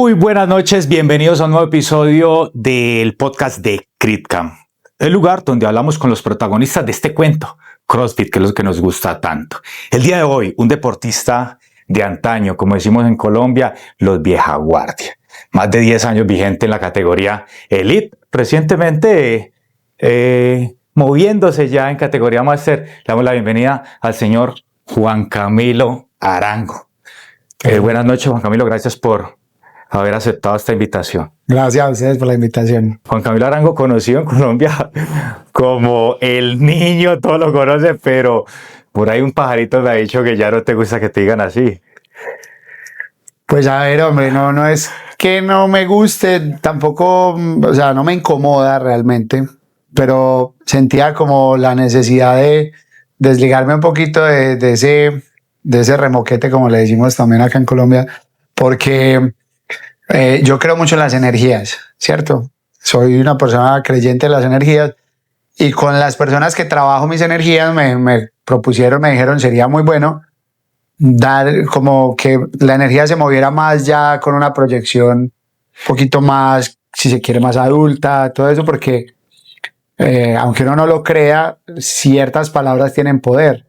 Muy buenas noches, bienvenidos a un nuevo episodio del podcast de CritCamp, el lugar donde hablamos con los protagonistas de este cuento, CrossFit, que es lo que nos gusta tanto. El día de hoy, un deportista de antaño, como decimos en Colombia, los vieja guardia. Más de 10 años vigente en la categoría Elite, recientemente moviéndose ya en categoría Master. Le damos la bienvenida al señor Juan Camilo Arango. Buenas noches, Juan Camilo, gracias por haber aceptado esta invitación. Gracias a ustedes por la invitación. Juan Camilo Arango, conocido en Colombia como el niño, todos lo conocen, pero por ahí un pajarito me ha dicho que ya no te gusta que te digan así. Pues a ver, hombre, no es que no me guste, tampoco, o sea, no me incomoda realmente, pero sentía como la necesidad de desligarme un poquito de ese remoquete, como le decimos también acá en Colombia, porque yo creo mucho en las energías, ¿cierto? Soy una persona creyente en las energías y con las personas que trabajo mis energías me propusieron, me dijeron sería muy bueno dar como que la energía se moviera más ya con una proyección un poquito más, si se quiere, más adulta, todo eso, porque aunque uno no lo crea, ciertas palabras tienen poder.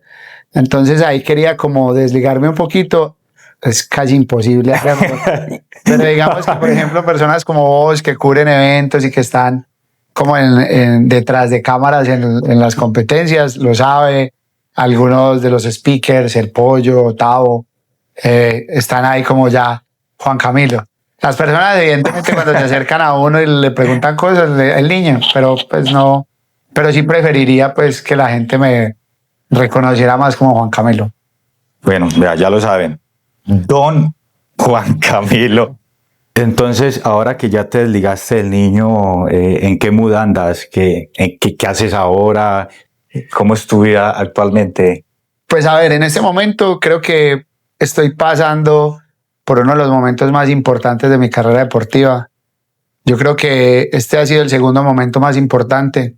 Entonces ahí quería como desligarme un poquito. Es casi imposible hacerlo. Pero digamos que, por ejemplo, personas como vos que cubren eventos y que están como detrás de cámaras en las competencias, lo sabe. Algunos de los speakers, el Pollo, Tavo, están ahí como ya Juan Camilo. Las personas, evidentemente, cuando se acercan a uno y le preguntan cosas, el niño, pero pues no. Pero sí preferiría pues que la gente me reconociera más como Juan Camilo. Bueno, ya lo saben. Don Juan Camilo. Entonces, ahora que ya te desligaste del niño, ¿en qué mood andas? ¿Qué haces ahora? ¿Cómo es tu vida actualmente? Pues a ver, en este momento creo que estoy pasando por uno de los momentos más importantes de mi carrera deportiva. Yo creo que este ha sido el segundo momento más importante.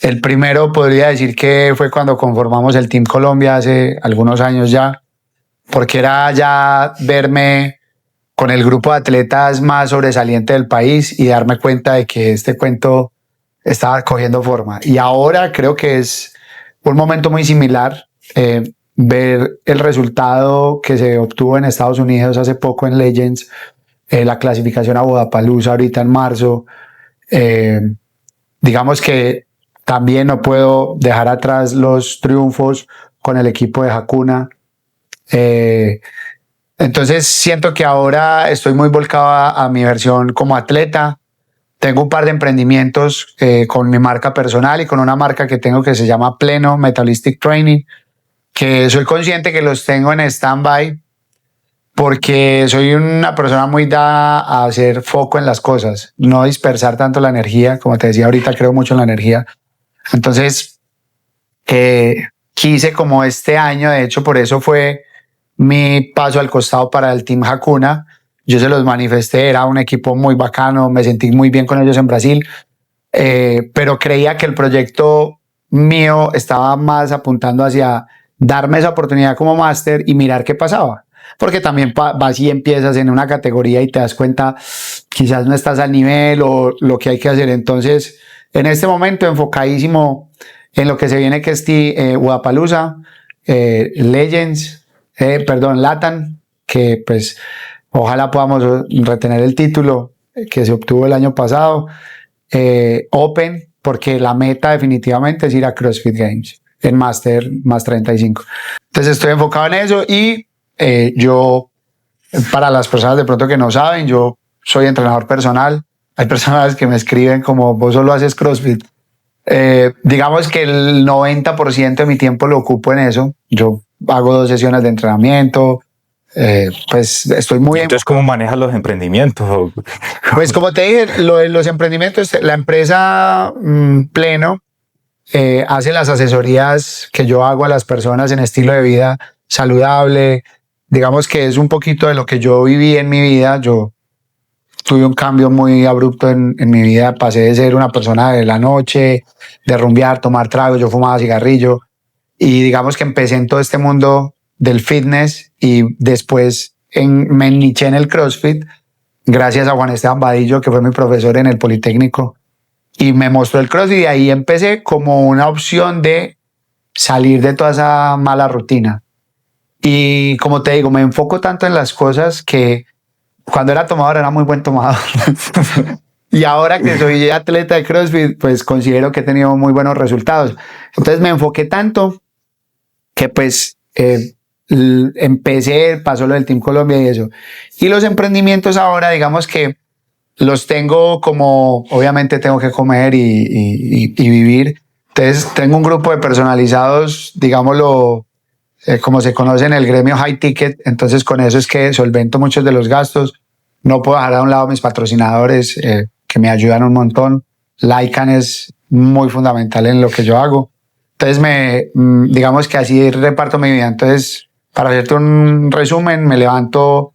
El primero podría decir que fue cuando conformamos el Team Colombia hace algunos años ya, porque era ya verme con el grupo de atletas más sobresaliente del país y darme cuenta de que este cuento estaba cogiendo forma. Y ahora creo que es un momento muy similar, ver el resultado que se obtuvo en Estados Unidos hace poco en Legends, la clasificación a Wodapalooza ahorita en marzo. Digamos que también no puedo dejar atrás los triunfos con el equipo de Hakuna. Entonces siento que ahora estoy muy volcado a mi versión como atleta. Tengo un par de emprendimientos con mi marca personal y con una marca que tengo que se llama Pleno Metabolic Training, que soy consciente que los tengo en stand-by porque soy una persona muy dada a hacer foco en las cosas, no dispersar tanto la energía. Como te decía ahorita, creo mucho en la energía. Entonces quise como este año, de hecho por eso fue mi paso al costado para el Team Hakuna. Yo se los manifesté, era un equipo muy bacano, me sentí muy bien con ellos en Brasil, pero creía que el proyecto mío estaba más apuntando hacia darme esa oportunidad como máster y mirar qué pasaba. Porque también vas y empiezas en una categoría y te das cuenta, quizás no estás al nivel o lo que hay que hacer. Entonces, en este momento, enfocadísimo en lo que se viene, que es Wodapalooza, Legends, LATAM, que pues ojalá podamos retener el título que se obtuvo el año pasado, Open, porque la meta definitivamente es ir a CrossFit Games en Master más 35. Entonces estoy enfocado en eso y yo, para las personas de pronto que no saben, yo soy entrenador personal. Hay personas que me escriben como vos solo haces CrossFit. Digamos que el 90% de mi tiempo lo ocupo en eso. Yo hago 2 sesiones de entrenamiento. Pues estoy muy... Entonces, ¿cómo manejas los emprendimientos? Pues como te dije, los emprendimientos, la empresa Pleno hace las asesorías que yo hago a las personas en estilo de vida saludable. Digamos que es un poquito de lo que yo viví en mi vida. Yo tuve un cambio muy abrupto en mi vida. Pasé de ser una persona de la noche, de rumbear, tomar tragos. Yo fumaba cigarrillo y digamos que empecé en todo este mundo del fitness y después me niché en el CrossFit gracias a Juan Esteban Badillo, que fue mi profesor en el Politécnico, y me mostró el CrossFit, y ahí empecé como una opción de salir de toda esa mala rutina. Y como te digo, me enfoco tanto en las cosas que cuando era tomador era muy buen tomador. Y ahora que soy atleta de CrossFit, pues considero que he tenido muy buenos resultados. Entonces me enfoqué tanto que pues empecé, pasó lo del Team Colombia y eso. Y los emprendimientos ahora, digamos que los tengo como, obviamente tengo que comer y vivir. Entonces tengo un grupo de personalizados, digámoslo, como se conoce en el gremio high ticket. Entonces con eso es que solvento muchos de los gastos. No puedo dejar a un lado mis patrocinadores que me ayudan un montón. Lycan es muy fundamental en lo que yo hago. Entonces digamos que así reparto mi vida. Entonces, para hacerte un resumen, me levanto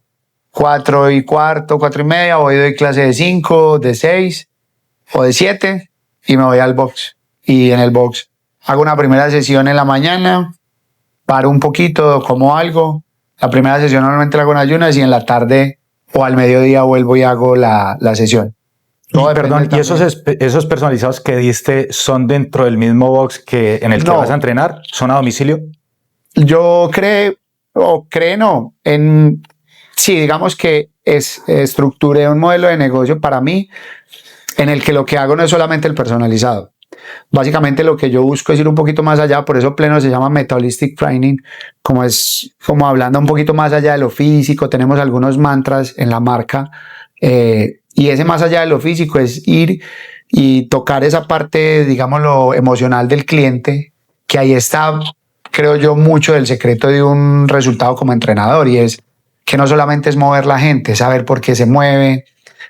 4:15, 4:30, voy doy clase de 5, de 6 o de 7 y me voy al box. Y en el box hago una primera sesión en la mañana, paro un poquito, como algo. La primera sesión normalmente la hago en ayunas y en la tarde o al mediodía vuelvo y hago la sesión. Y perdón, ¿y esos personalizados que diste son dentro del mismo box que en el que vas a entrenar? ¿Son a domicilio? Yo no. Sí, digamos que estructuré un modelo de negocio para mí en el que lo que hago no es solamente el personalizado. Básicamente lo que yo busco es ir un poquito más allá, por eso Pleno se llama Metabolistic Training, como hablando un poquito más allá de lo físico. Tenemos algunos mantras en la marca y ese más allá de lo físico es ir y tocar esa parte, digámoslo, emocional del cliente, que ahí está, creo yo, mucho del secreto de un resultado como entrenador, y es que no solamente es mover la gente, saber por qué se mueve,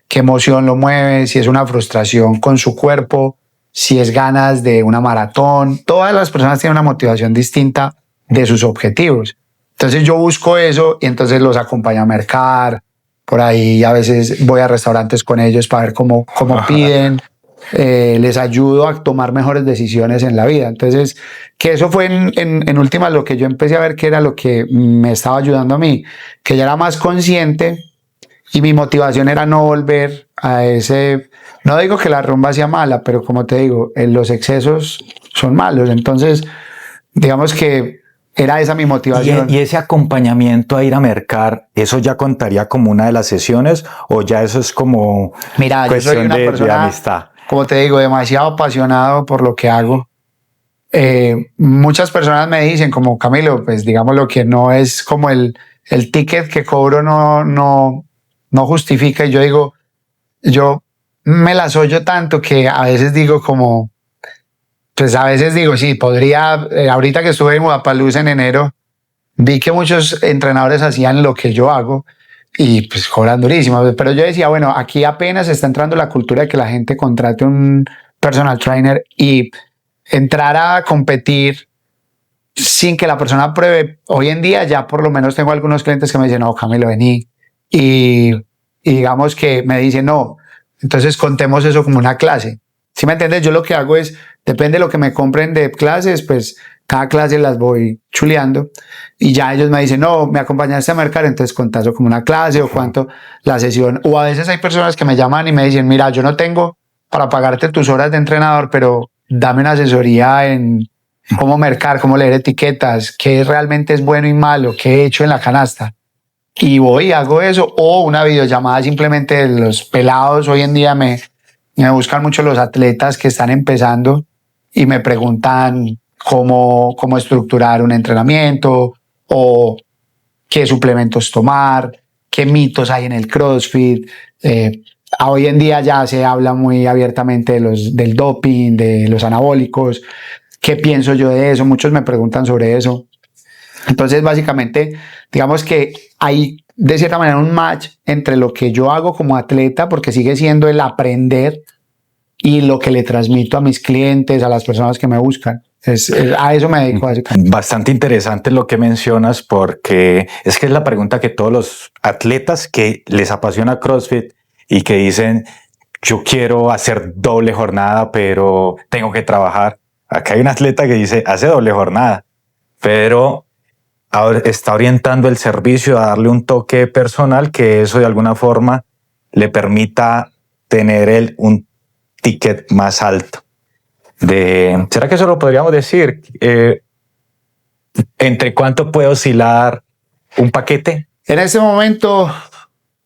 qué emoción lo mueve, si es una frustración con su cuerpo, si es ganas de una maratón. Todas las personas tienen una motivación distinta de sus objetivos. Entonces yo busco eso y entonces los acompaño a mercar. Por ahí a veces voy a restaurantes con ellos para ver cómo piden. Les ayudo a tomar mejores decisiones en la vida. Entonces, que eso fue en últimas lo que yo empecé a ver que era lo que me estaba ayudando a mí, que ya era más consciente y mi motivación era no volver a ese. No digo que la rumba sea mala, pero como te digo, los excesos son malos. Entonces, digamos que era esa mi motivación. ¿Y ese acompañamiento a ir a mercar, eso ya contaría como una de las sesiones o ya eso es como Mira, cuestión yo soy una persona, de amistad? Como te digo, demasiado apasionado por lo que hago. Muchas personas me dicen como, Camilo, pues digamos lo que no es como el ticket que cobro no justifica. Y yo digo, yo me las oyo tanto que a veces digo como, pues a veces digo, sí, podría, ahorita que estuve en Guadalajara en enero, vi que muchos entrenadores hacían lo que yo hago y pues cobran durísimo, pero yo decía, bueno, aquí apenas está entrando la cultura de que la gente contrate un personal trainer y entrar a competir sin que la persona pruebe. Hoy en día ya por lo menos tengo algunos clientes que me dicen, no, Camilo, vení, y digamos que me dicen, no, entonces contemos eso como una clase. ¿Sí me entiendes? Yo lo que hago es, depende de lo que me compren de clases, pues cada clase las voy chuleando y ya ellos me dicen, no, me acompañaste a mercar, entonces contás como una clase o cuánto la sesión. O a veces hay personas que me llaman y me dicen, mira, yo no tengo para pagarte tus horas de entrenador, pero dame una asesoría en cómo mercar, cómo leer etiquetas, qué realmente es bueno y malo, qué he hecho en la canasta. Y voy y hago eso, o una videollamada simplemente de los pelados. Hoy en día me buscan mucho los atletas que están empezando y me preguntan cómo estructurar un entrenamiento o qué suplementos tomar, qué mitos hay en el CrossFit. Hoy en día ya se habla muy abiertamente del doping, de los anabólicos. ¿Qué pienso yo de eso? Muchos me preguntan sobre eso. Entonces, básicamente, digamos que hay de cierta manera un match entre lo que yo hago como atleta, porque sigue siendo el aprender, y lo que le transmito a mis clientes, a las personas que me buscan. A eso me dedico básicamente. Bastante interesante lo que mencionas, porque es que es la pregunta que todos los atletas que les apasiona CrossFit y que dicen, yo quiero hacer doble jornada, pero tengo que trabajar. Acá hay un atleta que dice, hace doble jornada, pero ahora está orientando el servicio a darle un toque personal, que eso de alguna forma le permita tener un ticket más alto. ¿Será que eso lo podríamos decir? ¿Entre cuánto puede oscilar un paquete? En este momento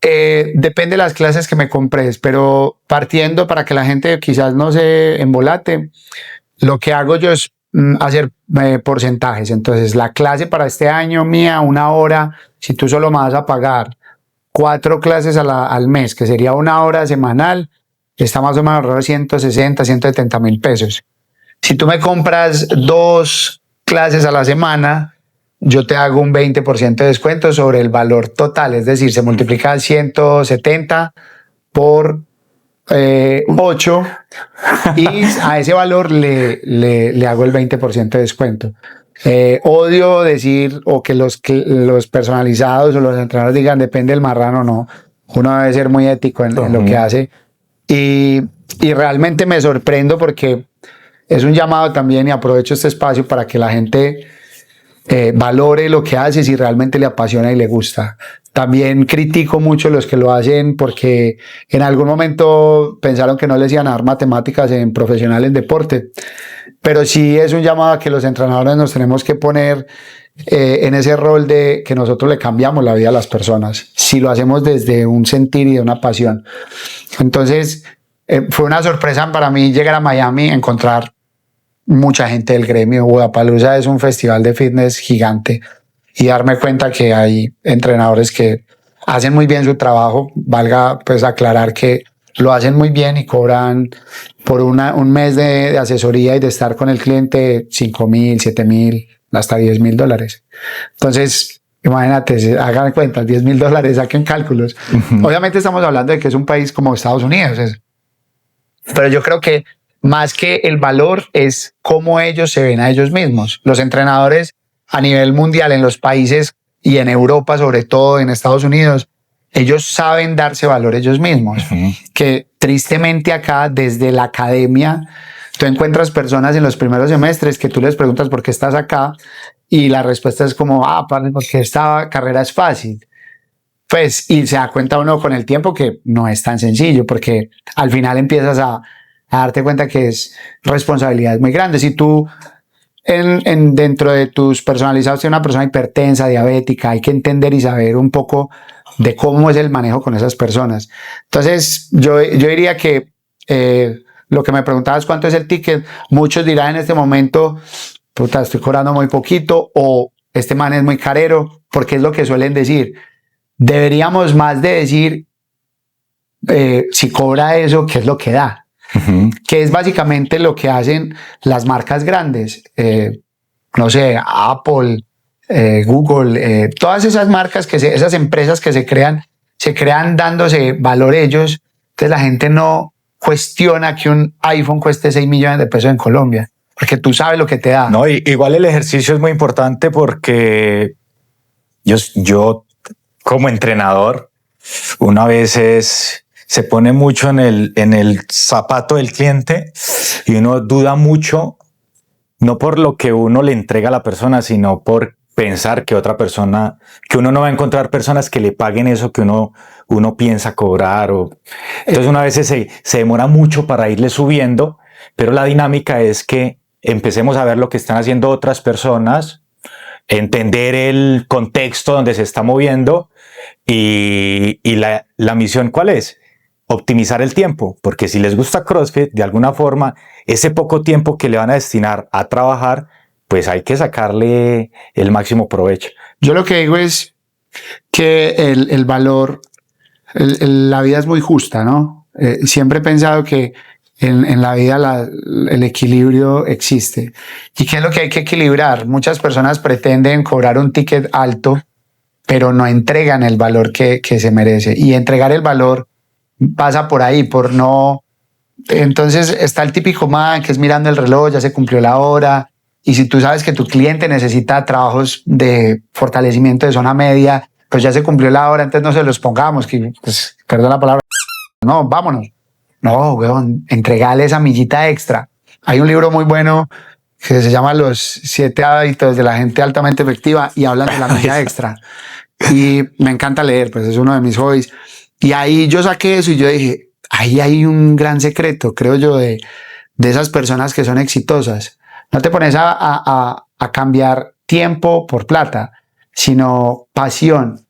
depende de las clases que me compres, pero partiendo para que la gente quizás no se embolate, lo que hago yo es hacer porcentajes. Entonces, la clase para este año mía, 1 hora, si tú solo me vas a pagar 4 clases al mes, que sería 1 hora semanal, está más o menos alrededor de 160, 170 mil pesos. Si tú me compras 2 clases a la semana, yo te hago un 20% de descuento sobre el valor total, es decir, se multiplica 170 por 8 y a ese valor le hago el 20% de descuento. Odio decir o que los personalizados o los entrenadores digan depende del marrano, no. Uno debe ser muy ético en lo que hace y realmente me sorprendo porque es un llamado también y aprovecho este espacio para que la gente valore lo que hace si realmente le apasiona y le gusta. También critico mucho los que lo hacen porque en algún momento pensaron que no les iban a dar matemáticas en profesional en deporte, pero sí es un llamado a que los entrenadores nos tenemos que poner en ese rol de que nosotros le cambiamos la vida a las personas, si lo hacemos desde un sentir y de una pasión. Entonces fue una sorpresa para mí llegar a Miami, encontrar mucha gente del gremio. Wodapalooza es un festival de fitness gigante y darme cuenta que hay entrenadores que hacen muy bien su trabajo. Valga pues aclarar que lo hacen muy bien y cobran por un mes de asesoría y de estar con el cliente $5,000, $7,000, hasta $10,000. Entonces, imagínate, hagan cuentas, $10,000, saquen cálculos. Obviamente estamos hablando de que es un país como Estados Unidos, pero yo creo que más que el valor es cómo ellos se ven a ellos mismos. Los entrenadores a nivel mundial en los países y en Europa, sobre todo en Estados Unidos, ellos saben darse valor ellos mismos. Que tristemente acá, desde la academia, tú encuentras personas en los primeros semestres que tú les preguntas por qué estás acá y la respuesta es como, porque esta carrera es fácil. Pues, y se da cuenta uno con el tiempo que no es tan sencillo, porque al final empiezas a darte cuenta que es responsabilidad muy grande. Si tú dentro de tus personalizados tienes una persona hipertensa, diabética, hay que entender y saber un poco de cómo es el manejo con esas personas. Entonces, yo diría que lo que me preguntabas, ¿cuánto es el ticket? Muchos dirán en este momento, puta, estoy cobrando muy poquito, o este man es muy carero, porque es lo que suelen decir. Deberíamos más de decir, si cobra eso, ¿qué es lo que da? Que es básicamente lo que hacen las marcas grandes, no sé, Apple, Google, todas esas marcas, esas empresas que se crean dándose valor ellos. Entonces la gente no cuestiona que un iPhone cueste 6 millones de pesos en Colombia, porque tú sabes lo que te da. No, igual el ejercicio es muy importante porque yo como entrenador, una vez se pone mucho en el zapato del cliente y uno duda mucho, no por lo que uno le entrega a la persona, sino por pensar que uno no va a encontrar personas que le paguen eso que uno piensa cobrar. Entonces una vez se demora mucho para irle subiendo, pero la dinámica es que empecemos a ver lo que están haciendo otras personas, entender el contexto donde se está moviendo y la misión ¿cuál es? Optimizar el tiempo, porque si les gusta CrossFit, de alguna forma, ese poco tiempo que le van a destinar a trabajar, pues hay que sacarle el máximo provecho. Yo lo que digo es que el valor, la vida es muy justa, ¿no? Siempre he pensado que en la vida el equilibrio existe. ¿Y qué es lo que hay que equilibrar? Muchas personas pretenden cobrar un ticket alto, pero no entregan el valor que se merece. Y entregar el valor pasa por ahí, por no... Entonces está el típico man que es mirando el reloj, ya se cumplió la hora, y si tú sabes que tu cliente necesita trabajos de fortalecimiento de zona media, pues ya se cumplió la hora, entonces no se los pongamos, que, pues, perdón la palabra, no, vámonos. No, weón, entregale esa millita extra. Hay un libro muy bueno que se llama Los 7 hábitos de la gente altamente efectiva y hablan de la milla extra. Y me encanta leer, pues es uno de mis hobbies. Y ahí yo saqué eso y yo dije, ahí hay un gran secreto, creo yo, de esas personas que son exitosas. No te pones a cambiar tiempo por plata, sino pasión.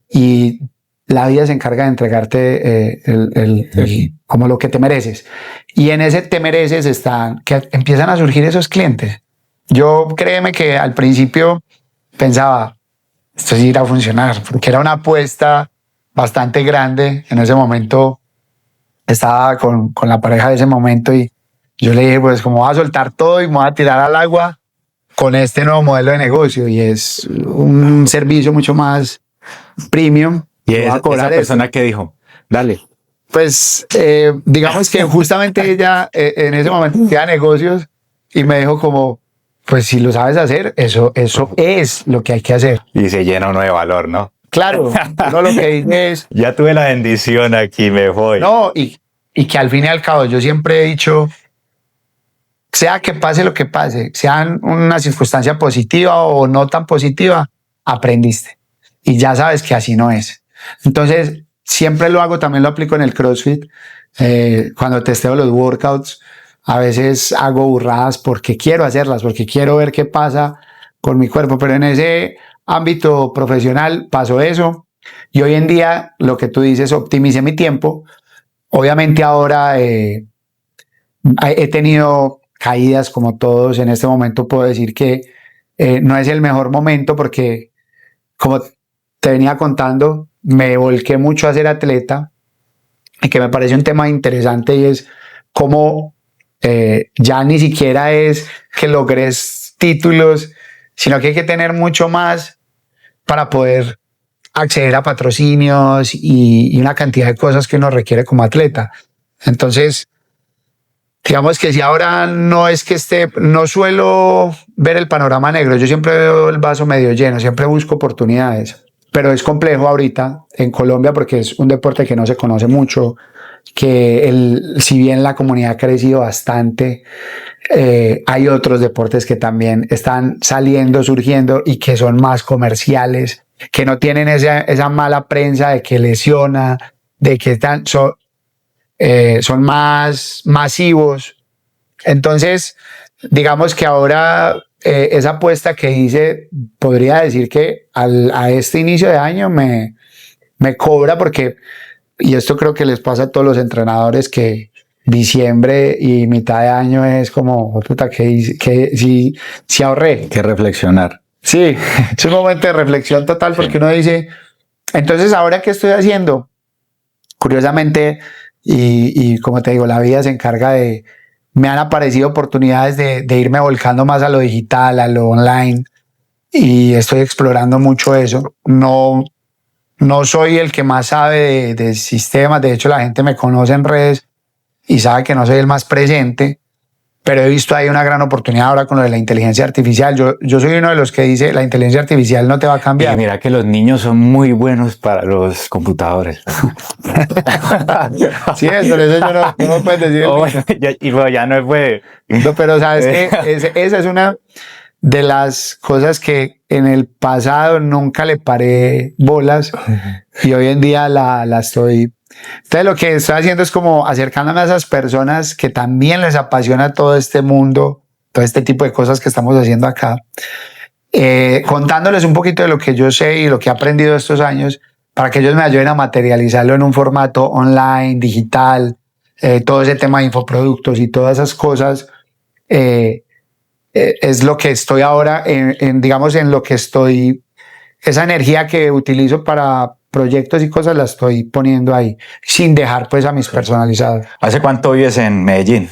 Y la vida se encarga de entregarte como lo que te mereces. Y en ese te mereces están, que empiezan a surgir esos clientes. Yo créeme que al principio pensaba, esto sí irá a funcionar, porque era una apuesta bastante grande. En ese momento estaba con la pareja de ese momento y yo le dije, pues como voy a soltar todo y me voy a tirar al agua con este nuevo modelo de negocio, y es un servicio mucho más premium. Y esa persona que dijo, dale. Pues digamos que justamente ella en ese momento hacía negocios y me dijo como, pues si lo sabes hacer, eso es lo que hay que hacer. Y se llena uno de valor, ¿no? Claro, uno lo que dice es... Ya tuve la bendición aquí, me voy. No, y que al fin y al cabo yo siempre he dicho, sea que pase lo que pase, sea una circunstancia positiva o no tan positiva, aprendiste. Y ya sabes que así no es. Entonces, siempre lo hago, también lo aplico en el CrossFit. Cuando testeo los workouts, a veces hago burradas porque quiero hacerlas, porque quiero ver qué pasa con mi cuerpo, pero en ese ámbito profesional pasó eso. Y hoy en día, lo que tú dices, optimicé mi tiempo. Obviamente ahora he tenido caídas como todos. En este momento puedo decir que no es el mejor momento porque, como te venía contando, me volqué mucho a ser atleta, y que me parece un tema interesante, y es cómo ya ni siquiera es que logres títulos, sino que hay que tener mucho más para poder acceder a patrocinios y una cantidad de cosas que uno requiere como atleta. Entonces, digamos que si ahora no es que no suelo ver el panorama negro, yo siempre veo el vaso medio lleno, siempre busco oportunidades, pero es complejo ahorita en Colombia porque es un deporte que no se conoce mucho, que si bien la comunidad ha crecido bastante, hay otros deportes que también están saliendo, surgiendo y que son más comerciales, que no tienen esa mala prensa de que lesiona, de que son más masivos. Entonces, digamos que ahora esa apuesta que hice, podría decir que a este inicio de año me cobra, porque, y esto creo que les pasa a todos los entrenadores, que diciembre y mitad de año es como, oh, puta, que si ahorré. Que reflexionar. Sí, es un momento de reflexión total, porque uno dice, entonces, ¿ahora qué estoy haciendo? Curiosamente, y como te digo, la vida se encarga me han aparecido oportunidades de irme volcando más a lo digital, a lo online, y estoy explorando mucho eso. No soy el que más sabe de sistemas, de hecho la gente me conoce en redes y sabe que no soy el más presente, pero he visto ahí una gran oportunidad ahora con lo de la inteligencia artificial. Yo soy uno de los que dice, la inteligencia artificial no te va a cambiar. Y mira que los niños son muy buenos para los computadores. Sí, eso no puedes decir. Oh, ya no puede. No, pero sabes que esa es una de las cosas que en el pasado nunca le paré bolas, y hoy en día la estoy. Entonces lo que estoy haciendo es como acercándome a esas personas que también les apasiona todo este mundo, todo este tipo de cosas que estamos haciendo acá, contándoles un poquito de lo que yo sé y lo que he aprendido estos años, para que ellos me ayuden a materializarlo en un formato online, digital, todo ese tema de infoproductos y todas esas cosas. Es lo que estoy ahora, digamos, en lo que estoy, esa energía que utilizo para proyectos y cosas la estoy poniendo ahí, sin dejar pues a mis personalizados. ¿Hace cuánto vives en Medellín?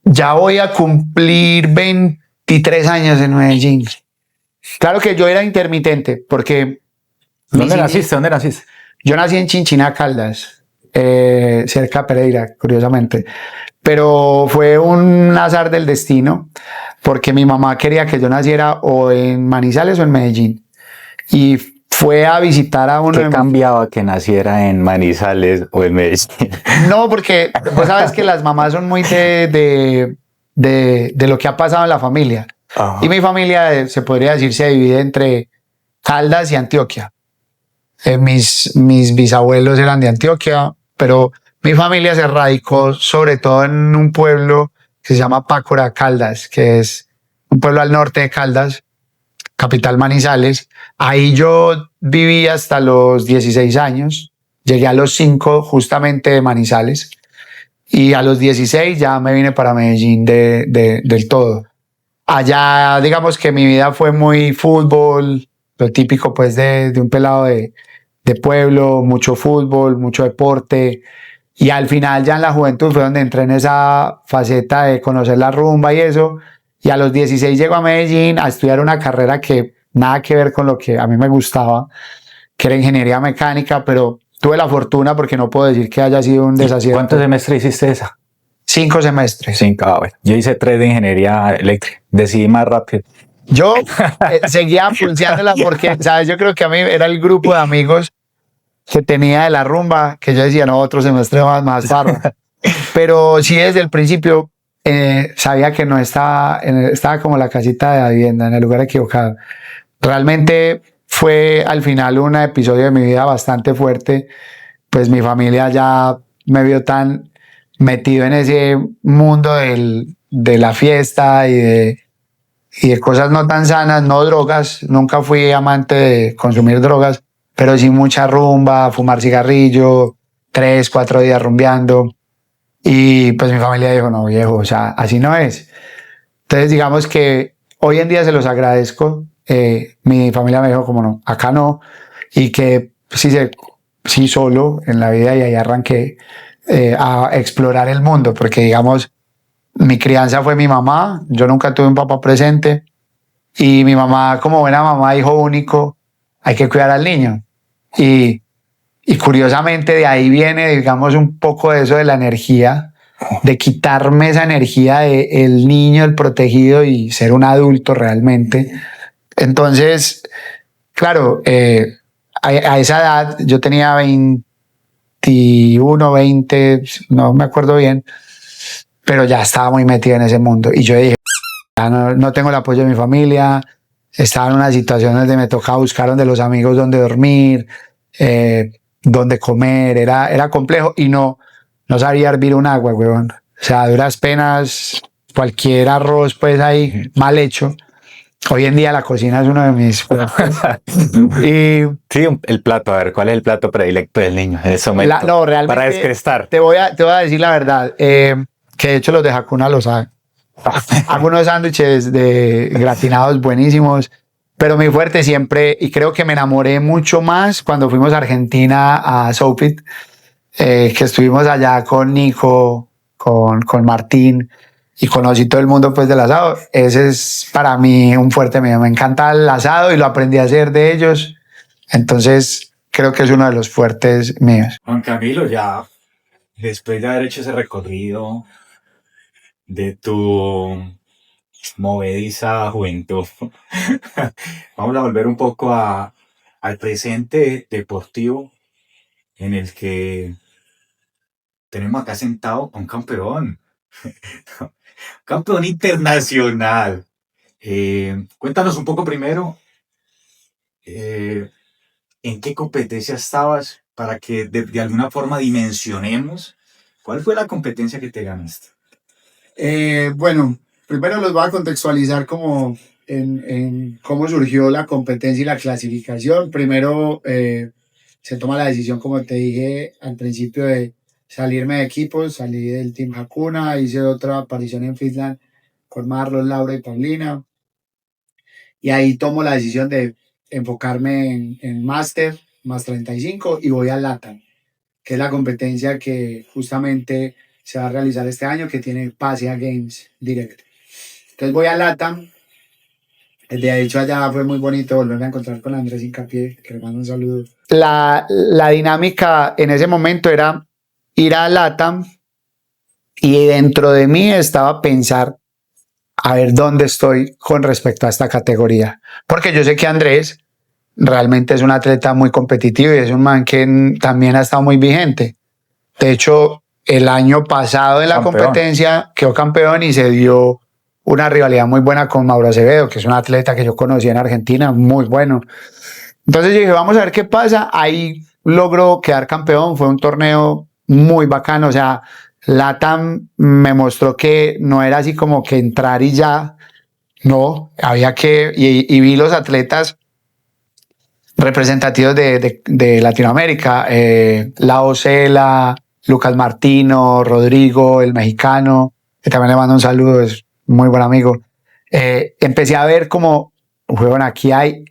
Ya voy a cumplir 23 años en Medellín. Claro que yo era intermitente, porque... ¿Dónde naciste? Yo nací en Chinchiná, Caldas, cerca de Pereira, curiosamente. Pero fue un azar del destino, porque mi mamá quería que yo naciera o en Manizales o en Medellín. Y fue a visitar a uno. ¿Qué cambiaba que naciera en Manizales o en Medellín? No, porque vos sabes que las mamás son muy de lo que ha pasado en la familia. Ajá. Y mi familia, se podría decir, se divide entre Caldas y Antioquia. mis bisabuelos eran de Antioquia, pero mi familia se radicó sobre todo en un pueblo que se llama Pácora Caldas, que es un pueblo al norte de Caldas, capital Manizales. Ahí yo viví hasta los 16 años, llegué a los 5 justamente de Manizales y a los 16 ya me vine para Medellín del todo. Allá digamos que mi vida fue muy fútbol, lo típico pues de un pelado de pueblo, mucho fútbol, mucho deporte. Y al final ya en la juventud fue donde entré en esa faceta de conocer la rumba y eso. Y a los 16 llego a Medellín a estudiar una carrera que nada que ver con lo que a mí me gustaba, que era ingeniería mecánica, pero tuve la fortuna porque no puedo decir que haya sido un desacierto. ¿Cuántos semestres hiciste esa? 5 semestres. 5, bueno. Yo hice 3 de ingeniería eléctrica. Decidí más rápido. Yo seguía funcionándola porque, ¿sabes? Yo creo que a mí era el grupo de amigos que tenía de la rumba, que yo decía, no, otro semestre más barro. Pero sí, desde el principio sabía que no estaba como la casita de Hacienda, en el lugar equivocado. Realmente fue al final un episodio de mi vida bastante fuerte, pues mi familia ya me vio tan metido en ese mundo de la fiesta y de cosas no tan sanas, no drogas. Nunca fui amante de consumir drogas, pero sí mucha rumba, fumar cigarrillo, 3, 4 días rumbeando. Y pues mi familia dijo, no viejo, o sea, así no es. Entonces digamos que hoy en día se los agradezco. Mi familia me dijo como no, acá no. Y que sí solo en la vida, y ahí arranqué a explorar el mundo, porque digamos, mi crianza fue mi mamá, yo nunca tuve un papá presente, y mi mamá, como buena mamá, hijo único, hay que cuidar al niño. Y curiosamente de ahí viene, digamos, un poco de eso de la energía, de quitarme esa energía de el niño, el protegido y ser un adulto realmente. Entonces, claro, a esa edad yo tenía 21, 20, no me acuerdo bien, pero ya estaba muy metido en ese mundo. Y yo dije, ya no tengo el apoyo de mi familia, estaba en una situación donde me tocaba buscar donde los amigos donde dormir, donde comer, era complejo y no sabía hervir un agua, weón. O sea, a duras penas, cualquier arroz pues ahí mal hecho. Hoy en día la cocina es uno de mis y sí, el plato, a ver, ¿cuál es el plato predilecto del niño en ese momento? No, realmente, para descrestar. Te voy a decir la verdad, que de hecho los de Hakuna los saben. Hago unos sándwiches de gratinados buenísimos, pero mi fuerte siempre, y creo que me enamoré mucho más cuando fuimos a Argentina a Sopit, que estuvimos allá con Nico, con Martín, y conocí todo el mundo pues del asado. Ese es para mí un fuerte mío. Me encanta el asado y lo aprendí a hacer de ellos. Entonces creo que es uno de los fuertes míos. Juan Camilo, ya después de haber hecho ese recorrido de tu movediza juventud, vamos a volver un poco al presente deportivo en el que tenemos acá sentado a un campeón. Campeón internacional. Cuéntanos un poco primero en qué competencia estabas para que de alguna forma dimensionemos cuál fue la competencia que te ganaste. Bueno, primero los voy a contextualizar como en cómo surgió la competencia y la clasificación. Primero se toma la decisión, como te dije al principio, de salirme de equipos. Salí del Team Hakuna, hice otra aparición en Finland con Marlon, Laura y Paulina. Y ahí tomo la decisión de enfocarme en Master, más 35, y voy a LATAM, que es la competencia que justamente se va a realizar este año, que tiene pase a Games Direct. Entonces voy a LATAM. De hecho, allá fue muy bonito volverme a encontrar con Andrés Hincapié, que le mando un saludo. La dinámica en ese momento era ir a LATAM y dentro de mí estaba pensar a ver dónde estoy con respecto a esta categoría. Porque yo sé que Andrés realmente es un atleta muy competitivo y es un man que también ha estado muy vigente. De hecho, el año pasado en la competencia quedó campeón y se dio una rivalidad muy buena con Mauro Acevedo, que es un atleta que yo conocí en Argentina, muy bueno. Entonces yo dije, vamos a ver qué pasa. Ahí logró quedar campeón, fue un torneo muy bacano, o sea, LATAM me mostró que no era así como que entrar y ya, no, había que, y vi los atletas representativos de Latinoamérica, La Ocela, Lucas Martino, Rodrigo, el mexicano, que también le mando un saludo, es muy buen amigo. Empecé a ver como, bueno, aquí hay,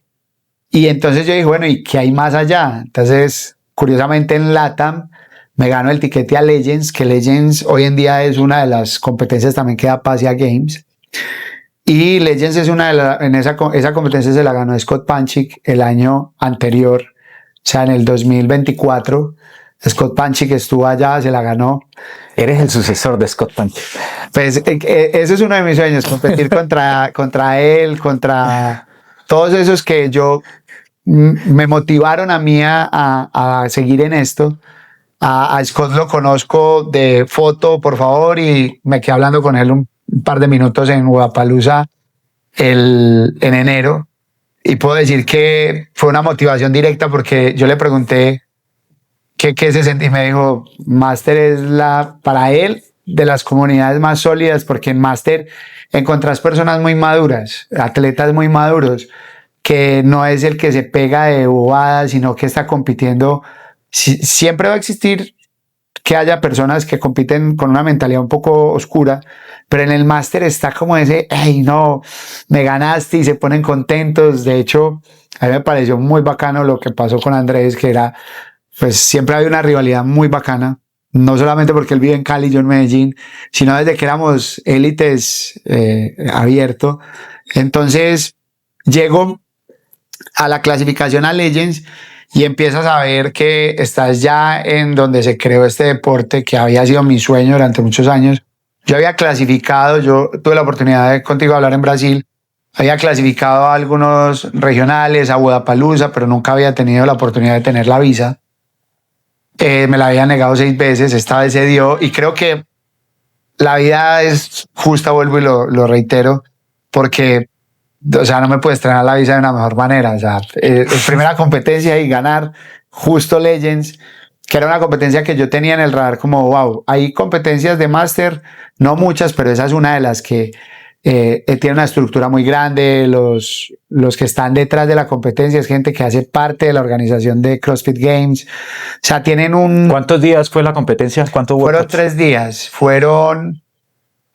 y entonces yo dije, bueno, ¿y qué hay más allá? Entonces, curiosamente en LATAM me gano el tiquete a Legends, que Legends hoy en día es una de las competencias también que da Pasia Games. Y Legends es esa competencia se la ganó Scott Panchik el año anterior, o sea, en el 2024. Scott Panchik estuvo allá, se la ganó. Eres el sucesor de Scott Panchik. Pues ese es uno de mis sueños, competir contra él, contra todos esos que me motivaron a mí a seguir en esto. A Scott lo conozco de foto, por favor, y me quedé hablando con él un par de minutos en Wodapalooza en enero. Y puedo decir que fue una motivación directa porque yo le pregunté qué se sentía y me dijo, Master es para él, de las comunidades más sólidas, porque en Master encontrás personas muy maduras, atletas muy maduros, que no es el que se pega de bobadas, sino que está compitiendo. Siempre va a existir que haya personas que compiten con una mentalidad un poco oscura, pero en el máster está como ese, hey, no, me ganaste, y se ponen contentos. De hecho, a mí me pareció muy bacano lo que pasó con Andrés, que era, pues siempre había una rivalidad muy bacana, no solamente porque él vive en Cali, yo en Medellín, sino desde que éramos élites abierto. Entonces, llego a la clasificación a Legends y empiezas a ver que estás ya en donde se creó este deporte que había sido mi sueño durante muchos años. Yo había clasificado, yo tuve la oportunidad de contigo hablar en Brasil, había clasificado a algunos regionales, a Wodapalooza, pero nunca había tenido la oportunidad de tener la visa. Me la había negado 6 veces, esta vez se dio, y creo que la vida es justa, vuelvo y lo reitero, porque, o sea, no me puedes estrenar la visa de una mejor manera. O sea, primera competencia y ganar justo Legends, que era una competencia que yo tenía en el radar como, wow, hay competencias de máster, no muchas, pero esa es una de las que tiene una estructura muy grande. Los que están detrás de la competencia es gente que hace parte de la organización de CrossFit Games. O sea, tienen ¿Cuántos días fue la competencia? ¿Cuántos Fueron workouts? 3 días, fueron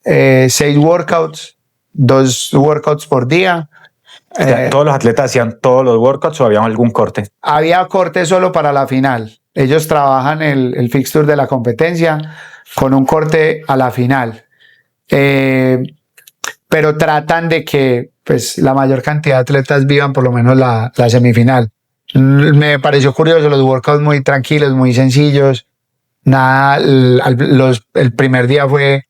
6 workouts, 2 workouts por día. O sea, ¿todos los atletas hacían todos los workouts o había algún corte? Había corte solo para la final. Ellos trabajan el fixture de la competencia con un corte a la final. Pero tratan de que pues, la mayor cantidad de atletas vivan por lo menos la semifinal. Me pareció curioso, los workouts muy tranquilos, muy sencillos. Nada, el primer día fue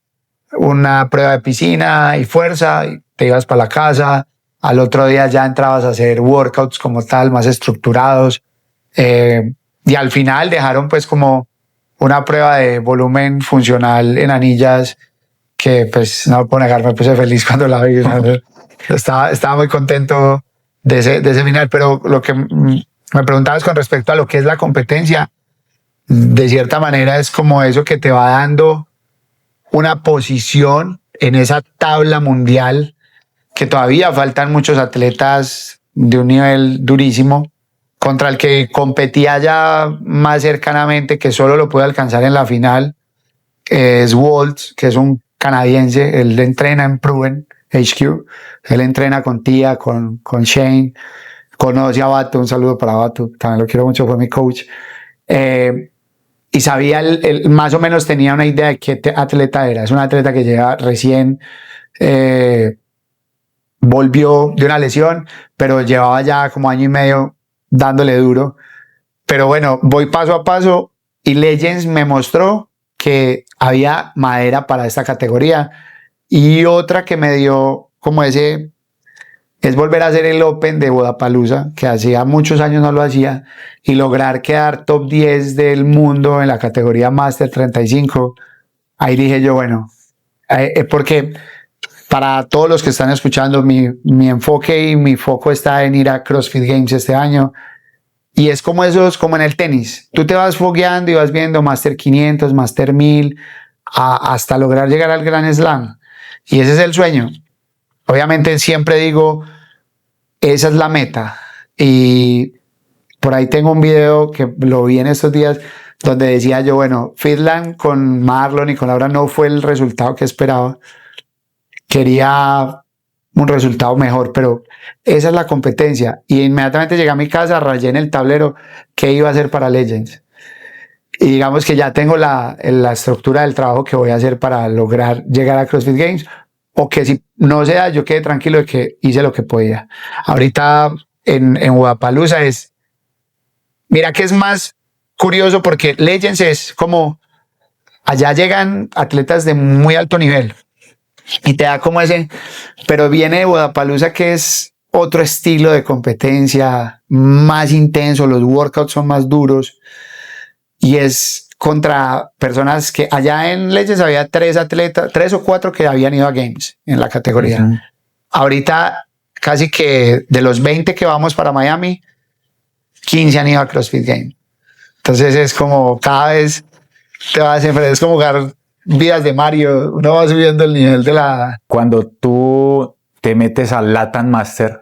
una prueba de piscina y fuerza, y te ibas para la casa. Al otro día ya entrabas a hacer workouts como tal, más estructurados. Y al final dejaron pues como una prueba de volumen funcional en anillas, que pues no puedo negar, me puse feliz cuando la vi. Estaba muy contento de ese final, pero lo que me preguntabas con respecto a lo que es la competencia, de cierta manera es como eso que te va dando una posición en esa tabla mundial, que todavía faltan muchos atletas de un nivel durísimo, contra el que competía ya más cercanamente, que solo lo puede alcanzar en la final, es Waltz, que es un canadiense. Él entrena en Proven HQ, él entrena con Tia, con Shane, conoce a Bato, un saludo para Bato, también lo quiero mucho, fue mi coach. Y sabía, más o menos tenía una idea de qué atleta era. Es un atleta que llega recién, volvió de una lesión, pero llevaba ya como año y medio dándole duro. Pero bueno, voy paso a paso y Legends me mostró que había madera para esta categoría. Y otra que me dio como es volver a hacer el Open de Wodapalooza, que hacía muchos años no lo hacía, y lograr quedar top 10 del mundo en la categoría Master 35. Ahí dije yo, bueno, porque para todos los que están escuchando, mi enfoque y mi foco está en ir a CrossFit Games este año. Y es como esos, como en el tenis. Tú te vas fogueando y vas viendo Master 500, Master 1000, hasta lograr llegar al Grand Slam. Y ese es el sueño. Obviamente siempre digo, esa es la meta. Y por ahí tengo un video que lo vi en estos días donde decía yo, bueno, Fitland con Marlon y con Laura no fue el resultado que esperaba. Quería un resultado mejor, pero esa es la competencia. Y inmediatamente llegué a mi casa, rayé en el tablero qué iba a hacer para Legends. Y digamos que ya tengo la estructura del trabajo que voy a hacer para lograr llegar a CrossFit Games, o que si no se da, yo quedé tranquilo de que hice lo que podía. Ahorita en Wodapalooza mira que es más curioso porque Legends es como, allá llegan atletas de muy alto nivel y te da como ese, pero viene Wodapalooza que es otro estilo de competencia, más intenso, los workouts son más duros y es contra personas que allá en Legends había 3 atletas, 3 o 4 que habían ido a Games en la categoría. Uh-huh. Ahorita casi que de los 20 que vamos para Miami, 15 han ido a CrossFit Games. Entonces es como cada vez te vas a enfrentar, es como jugar vidas de Mario, uno va subiendo el nivel de la... Cuando tú te metes al Latin Master,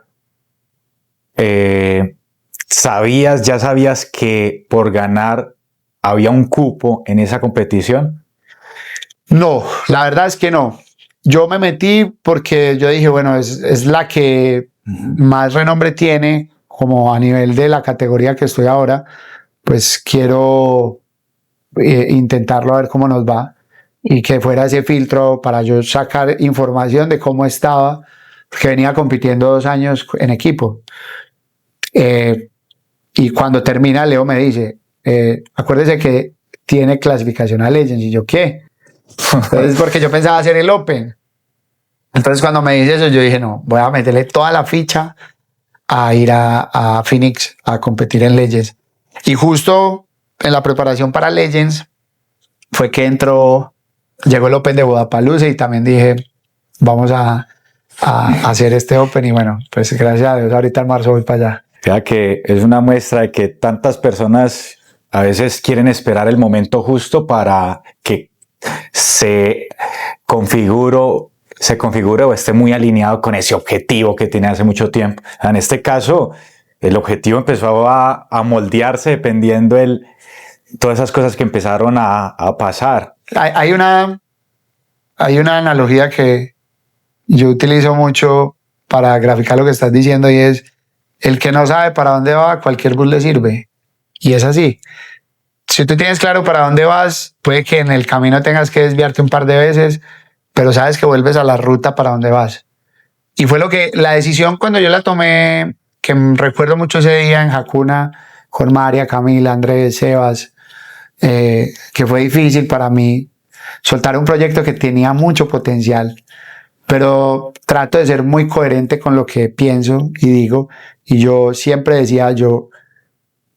ya sabías que por ganar había un cupo en esa competición? No, la verdad es que no. Yo me metí porque yo dije, bueno, es la que más renombre tiene, como a nivel de la categoría que estoy ahora, pues quiero intentarlo a ver cómo nos va y que fuera ese filtro para yo sacar información de cómo estaba, porque venía compitiendo 2 años en equipo. Y cuando termina, Leo me dice, acuérdese que tiene clasificación a Legends. Y yo, ¿qué? Entonces, porque yo pensaba hacer el Open. Entonces, cuando me dice eso, yo dije, no, voy a meterle toda la ficha a ir a Phoenix a competir en Legends. Y justo en la preparación para Legends fue que llegó el Open de Wodapalooza y también dije, vamos a hacer este Open. Y bueno, pues gracias a Dios, ahorita en marzo voy para allá. Ya que es una muestra de que tantas personas a veces quieren esperar el momento justo para que se configure o esté muy alineado con ese objetivo que tiene hace mucho tiempo. En este caso, el objetivo empezó a moldearse dependiendo todas esas cosas que empezaron a pasar. Hay una analogía que yo utilizo mucho para graficar lo que estás diciendo y es: el que no sabe para dónde va, cualquier bus le sirve. Y es así. Si tú tienes claro para dónde vas, puede que en el camino tengas que desviarte un par de veces, pero sabes que vuelves a la ruta para donde vas. Y fue la decisión cuando yo la tomé, que recuerdo mucho ese día en Hakuna, con María, Camila, Andrés, Sebas, que fue difícil para mí soltar un proyecto que tenía mucho potencial, pero trato de ser muy coherente con lo que pienso y digo, y yo siempre decía, yo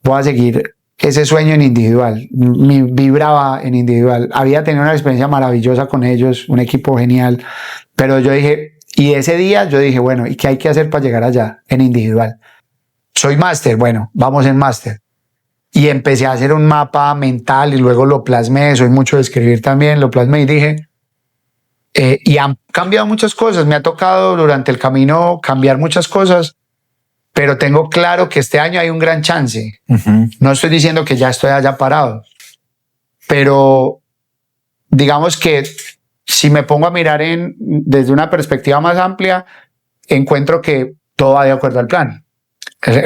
voy a seguir ese sueño en individual, vibraba en individual, había tenido una experiencia maravillosa con ellos, un equipo genial, pero yo dije, y ese día yo dije, bueno, ¿y qué hay que hacer para llegar allá? En individual. Soy máster, bueno, vamos en máster. Y empecé a hacer un mapa mental y luego lo plasmé, soy mucho de escribir también, lo plasmé y dije, y han cambiado muchas cosas, me ha tocado durante el camino cambiar muchas cosas, pero tengo claro que este año hay un gran chance. Uh-huh. No estoy diciendo que ya estoy allá parado, pero digamos que si me pongo a mirar desde una perspectiva más amplia, encuentro que todo va de acuerdo al plan.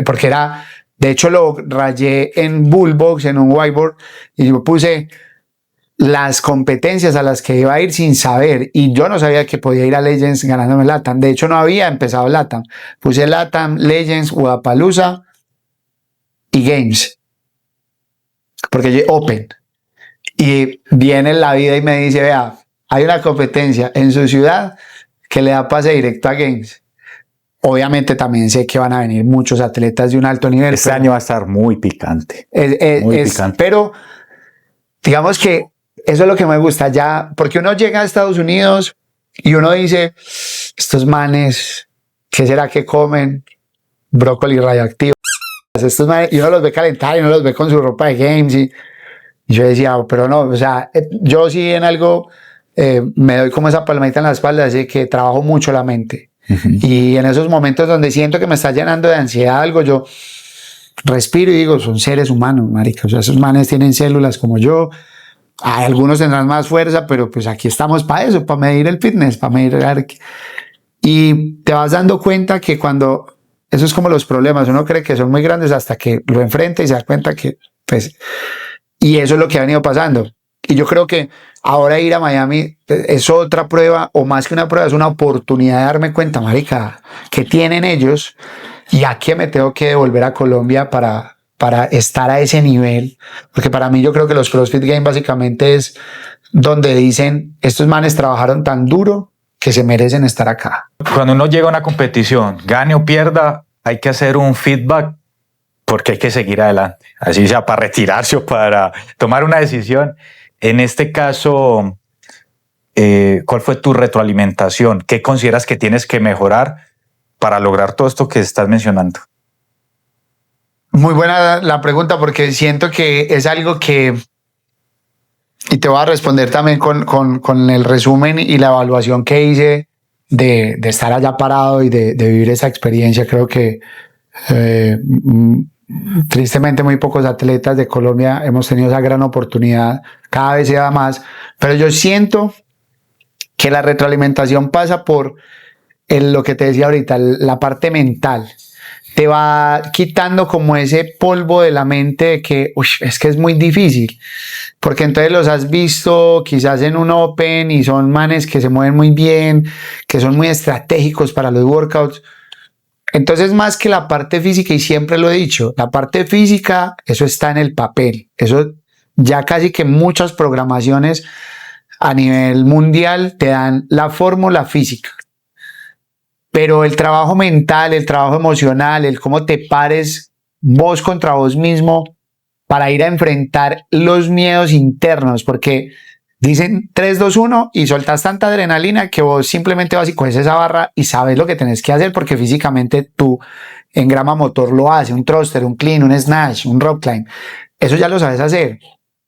Porque de hecho lo rayé en Bullbox, en un whiteboard, y yo puse las competencias a las que iba a ir sin saber, y yo no sabía que podía ir a Legends ganándome LATAM. De hecho no había empezado LATAM, puse LATAM, Legends, Wodapalooza y Games, porque Open, y viene la vida y me dice, vea, hay una competencia en su ciudad que le da pase directo a Games. Obviamente también sé que van a venir muchos atletas de un alto nivel. Este año va a estar muy picante. Muy picante. Pero digamos que eso es lo que me gusta ya, porque uno llega a Estados Unidos y uno dice, estos manes, ¿qué será que comen? Brócoli radioactivo. estos manes, y uno los ve calentar y uno los ve con su ropa de games y yo decía, pero no, o sea, yo sí en algo me doy como esa palmadita en la espalda, así que trabajo mucho la mente. Y en esos momentos donde siento que me está llenando de ansiedad algo, yo respiro y digo, son seres humanos, marica, o sea, esos manes tienen células como yo, algunos tendrán más fuerza, pero pues aquí estamos para eso, para medir el fitness, para medir y te vas dando cuenta que cuando, eso es como los problemas, uno cree que son muy grandes hasta que lo enfrenta y se da cuenta que, pues, y eso es lo que ha venido pasando. Y yo creo que ahora ir a Miami es otra prueba, o más que una prueba, es una oportunidad de darme cuenta, marica, que tienen ellos y a qué me tengo que devolver a Colombia para estar a ese nivel. Porque para mí yo creo que los CrossFit Games básicamente es donde dicen, estos manes trabajaron tan duro que se merecen estar acá. Cuando uno llega a una competición, gane o pierda, hay que hacer un feedback porque hay que seguir adelante, así sea para retirarse o para tomar una decisión. En este caso, ¿cuál fue tu retroalimentación? ¿Qué consideras que tienes que mejorar para lograr todo esto que estás mencionando? Muy buena la pregunta porque siento que es algo que, y te voy a responder también con el resumen y la evaluación que hice de estar allá parado y de vivir esa experiencia. Creo que tristemente muy pocos atletas de Colombia hemos tenido esa gran oportunidad, cada vez se da más, pero yo siento que la retroalimentación pasa por lo que te decía ahorita, la parte mental. Te va quitando como ese polvo de la mente de que es que es muy difícil, porque entonces los has visto quizás en un Open y son manes que se mueven muy bien, que son muy estratégicos para los workouts. Entonces, más que la parte física, y siempre lo he dicho, la parte física, eso está en el papel. Eso ya casi que muchas programaciones a nivel mundial te dan la fórmula física. Pero el trabajo mental, el trabajo emocional, el cómo te pares vos contra vos mismo para ir a enfrentar los miedos internos, porque dicen 3, 2, 1 y soltas tanta adrenalina que vos simplemente vas y coges esa barra y sabes lo que tenés que hacer porque físicamente tú en grama motor lo haces, un thruster, un clean, un snatch, un rope climb, eso ya lo sabes hacer.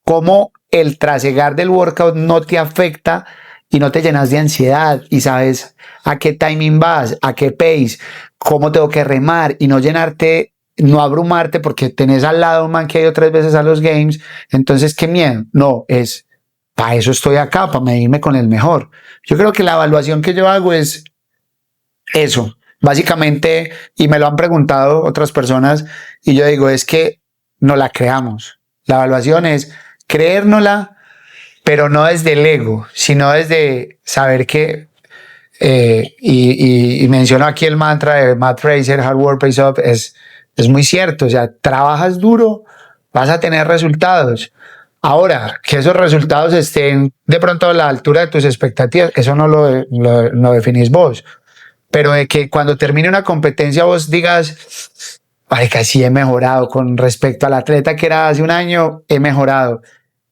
Cómo el trasegar del workout no te afecta y no te llenas de ansiedad y sabes a qué timing vas, a qué pace, cómo tengo que remar y no llenarte, no abrumarte porque tenés al lado un man que ha ido 3 veces a los games, entonces qué miedo, no, es para eso estoy acá, para medirme con el mejor. Yo creo que la evaluación que yo hago es eso, básicamente, y me lo han preguntado otras personas, y yo digo, es que no la creamos. La evaluación es creérnosla, pero no desde el ego, sino desde saber que, y menciono aquí el mantra de Matt Fraser, Hard Work Pays Off, es muy cierto, o sea, trabajas duro, vas a tener resultados. Ahora, que esos resultados estén de pronto a la altura de tus expectativas, eso no lo definís vos. Pero de que cuando termine una competencia vos digas, marica, sí he mejorado con respecto al atleta que era hace un año, he mejorado.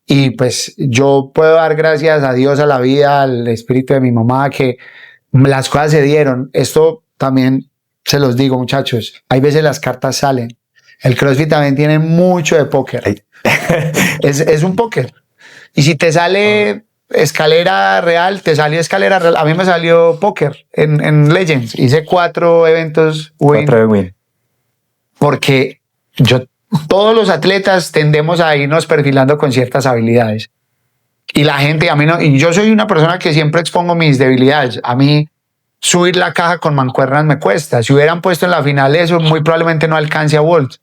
Y pues yo puedo dar gracias a Dios, a la vida, al espíritu de mi mamá, que las cosas se dieron. Esto también se los digo, muchachos, hay veces las cartas salen. El CrossFit también tiene mucho de póker. Es un póker. Y si te sale escalera real, te salió escalera real. A mí me salió póker en Legends. Hice 4 eventos win. 4 de win. Porque todos los atletas tendemos a irnos perfilando con ciertas habilidades. Y la gente, a mí no, y yo soy una persona que siempre expongo mis debilidades. A mí subir la caja con mancuernas me cuesta. Si hubieran puesto en la final eso, muy probablemente no alcance a Walt.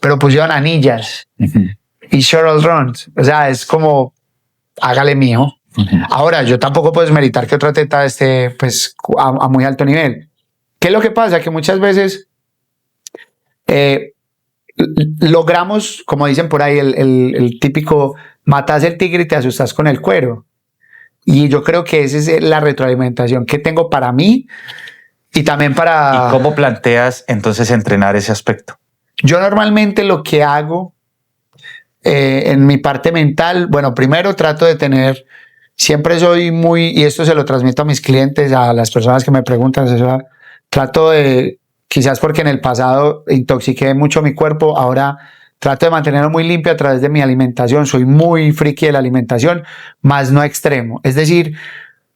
Pero pusieron anillas y shuttle runs. O sea, es como, hágale mijo. Ahora, yo tampoco puedo desmeritar que otro atleta esté pues, a muy alto nivel. ¿Qué es lo que pasa? Que muchas veces logramos, como dicen por ahí, el típico, matas el tigre y te asustas con el cuero. Y yo creo que esa es la retroalimentación que tengo para mí y también para... ¿Y cómo planteas entonces entrenar ese aspecto? Yo normalmente lo que hago en mi parte mental, bueno, primero trato de tener, siempre soy muy, y esto se lo transmito a mis clientes, a las personas que me preguntan, trato de quizás porque en el pasado intoxiqué mucho mi cuerpo, ahora trato de mantenerlo muy limpio a través de mi alimentación. Soy muy friki de la alimentación, más no extremo. Es decir,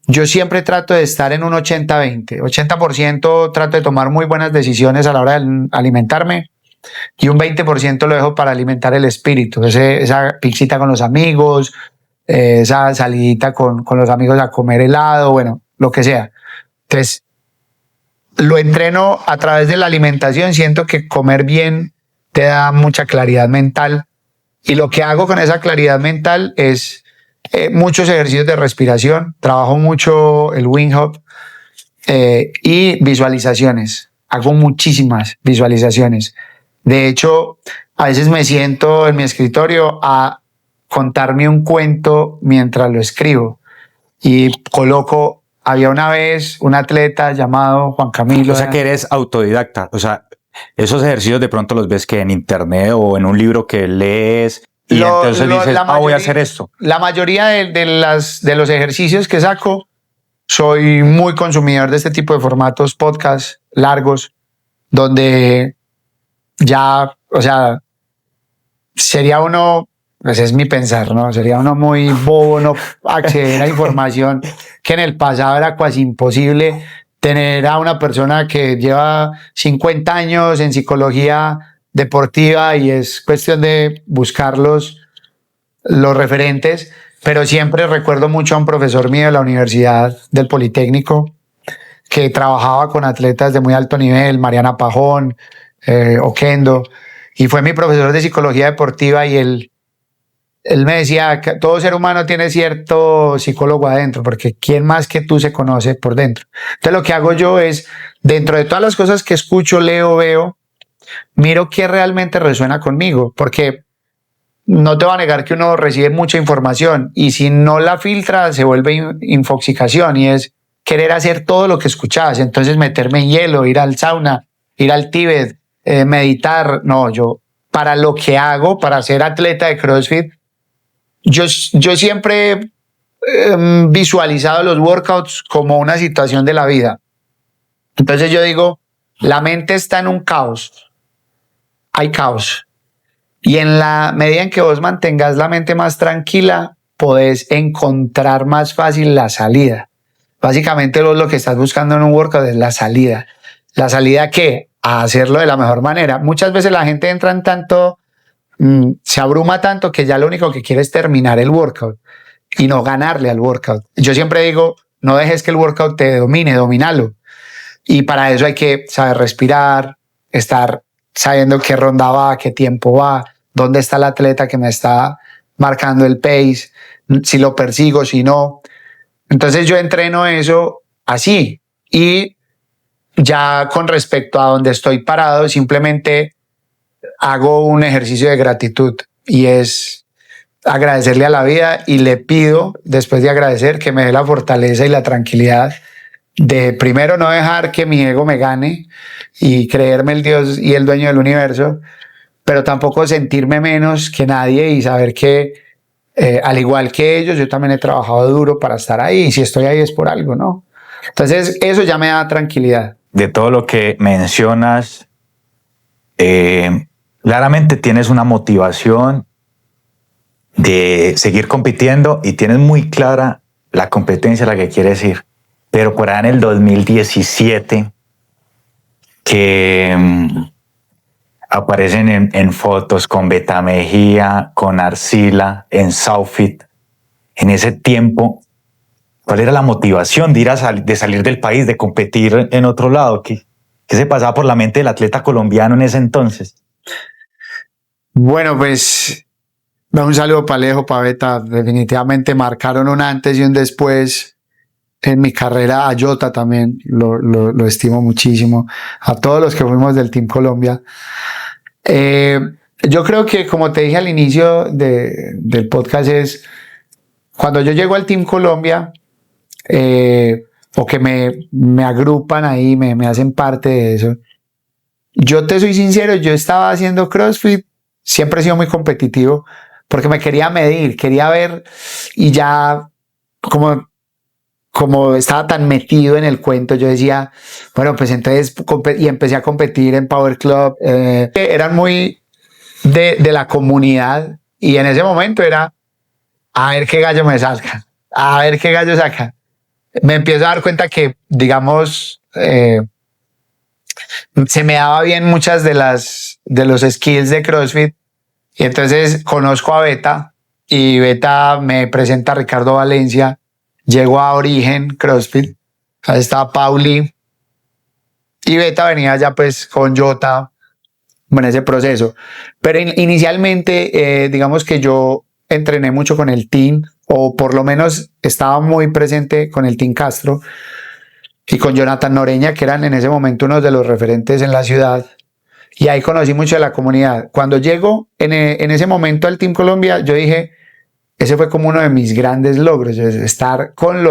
yo siempre trato de estar en un 80-20. 80% trato de tomar muy buenas decisiones a la hora de alimentarme y un 20% lo dejo para alimentar el espíritu. Esa pizzita con los amigos, esa salidita con los amigos a comer helado, bueno, lo que sea. Entonces, lo entreno a través de la alimentación. Siento que comer bien te da mucha claridad mental. Y lo que hago con esa claridad mental es muchos ejercicios de respiración. Trabajo mucho el Wim Hof y visualizaciones. Hago muchísimas visualizaciones. De hecho, a veces me siento en mi escritorio a contarme un cuento mientras lo escribo y coloco. Había una vez un atleta llamado Juan Camilo. O sea que eres autodidacta. O sea, esos ejercicios de pronto los ves que en internet o en un libro que lees y entonces dices, voy a hacer esto. La mayoría de los ejercicios que saco, soy muy consumidor de este tipo de formatos, podcast largos, donde ya, o sea, sería uno, pues es mi pensar, ¿no? Sería uno muy bobo no acceder a información que en el pasado era casi imposible. Tener a una persona que lleva 50 años en psicología deportiva y es cuestión de buscar los referentes, pero siempre recuerdo mucho a un profesor mío de la Universidad del Politécnico que trabajaba con atletas de muy alto nivel, Mariana Pajón, Oquendo, y fue mi profesor de psicología deportiva y él me decía que todo ser humano tiene cierto psicólogo adentro, porque ¿quién más que tú se conoce por dentro? Entonces lo que hago yo es, dentro de todas las cosas que escucho, leo, veo, miro qué realmente resuena conmigo, porque no te voy a negar que uno recibe mucha información y si no la filtra se vuelve infoxicación y es querer hacer todo lo que escuchas, entonces meterme en hielo, ir al sauna, ir al Tíbet, meditar. No, yo para lo que hago, para ser atleta de CrossFit, yo siempre he visualizado los workouts como una situación de la vida. Entonces yo digo, la mente está en un caos, hay caos. Y en la medida en que vos mantengas la mente más tranquila, podés encontrar más fácil la salida. Básicamente vos lo que estás buscando en un workout es la salida. ¿La salida qué? A hacerlo de la mejor manera. Muchas veces la gente entra en tanto, se abruma tanto que ya lo único que quiere es terminar el workout y no ganarle al workout. Yo siempre digo, no dejes que el workout te domine, domínalo. Y para eso hay que saber respirar, estar sabiendo qué ronda va, qué tiempo va, dónde está el atleta que me está marcando el pace, si lo persigo, si no. Entonces yo entreno eso así y ya con respecto a donde estoy parado, simplemente hago un ejercicio de gratitud y es agradecerle a la vida y le pido, después de agradecer, que me dé la fortaleza y la tranquilidad de primero no dejar que mi ego me gane y creerme el Dios y el dueño del universo, pero tampoco sentirme menos que nadie y saber que al igual que ellos, yo también he trabajado duro para estar ahí y si estoy ahí es por algo, ¿no? Entonces eso ya me da tranquilidad. De todo lo que mencionas, claramente tienes una motivación de seguir compitiendo y tienes muy clara la competencia a la que quieres ir. Pero por ahí en el 2017, que aparecen en fotos con Beta Mejía, con Arcila, en Southfit, en ese tiempo, ¿cuál era la motivación de de salir del país, de competir en otro lado? ¿Qué se pasaba por la mente del atleta colombiano en ese entonces? Bueno, pues un saludo para Alejo, para Beta. Definitivamente marcaron un antes y un después en mi carrera. A Jota también lo estimo muchísimo. A todos los que fuimos del Team Colombia. Yo creo que, como te dije al inicio del podcast, es cuando yo llego al Team Colombia, o que me agrupan ahí, me hacen parte de eso. Yo te soy sincero, yo estaba haciendo CrossFit, siempre he sido muy competitivo, porque me quería medir, quería ver, y ya como como estaba tan metido en el cuento, yo decía, bueno, pues entonces, y empecé a competir en Power Club. Eran muy de la comunidad y en ese momento era, a ver qué gallo me salga, a ver qué gallo saca. Me empiezo a dar cuenta que, digamos, se me daba bien muchas de los skills de CrossFit y entonces conozco a Beta y Beta me presenta a Ricardo Valencia. Llego a Origen CrossFit, ahí estaba Pauli y Beta venía ya pues con Jota en ese proceso. Pero inicialmente, digamos que yo entrené mucho con el team, o por lo menos estaba muy presente con el team Castro y con Jonathan Noreña, que eran en ese momento uno de los referentes en la ciudad. Y ahí conocí mucho de la comunidad. Cuando llego en ese momento al Team Colombia, yo dije, ese fue como uno de mis grandes logros, estar con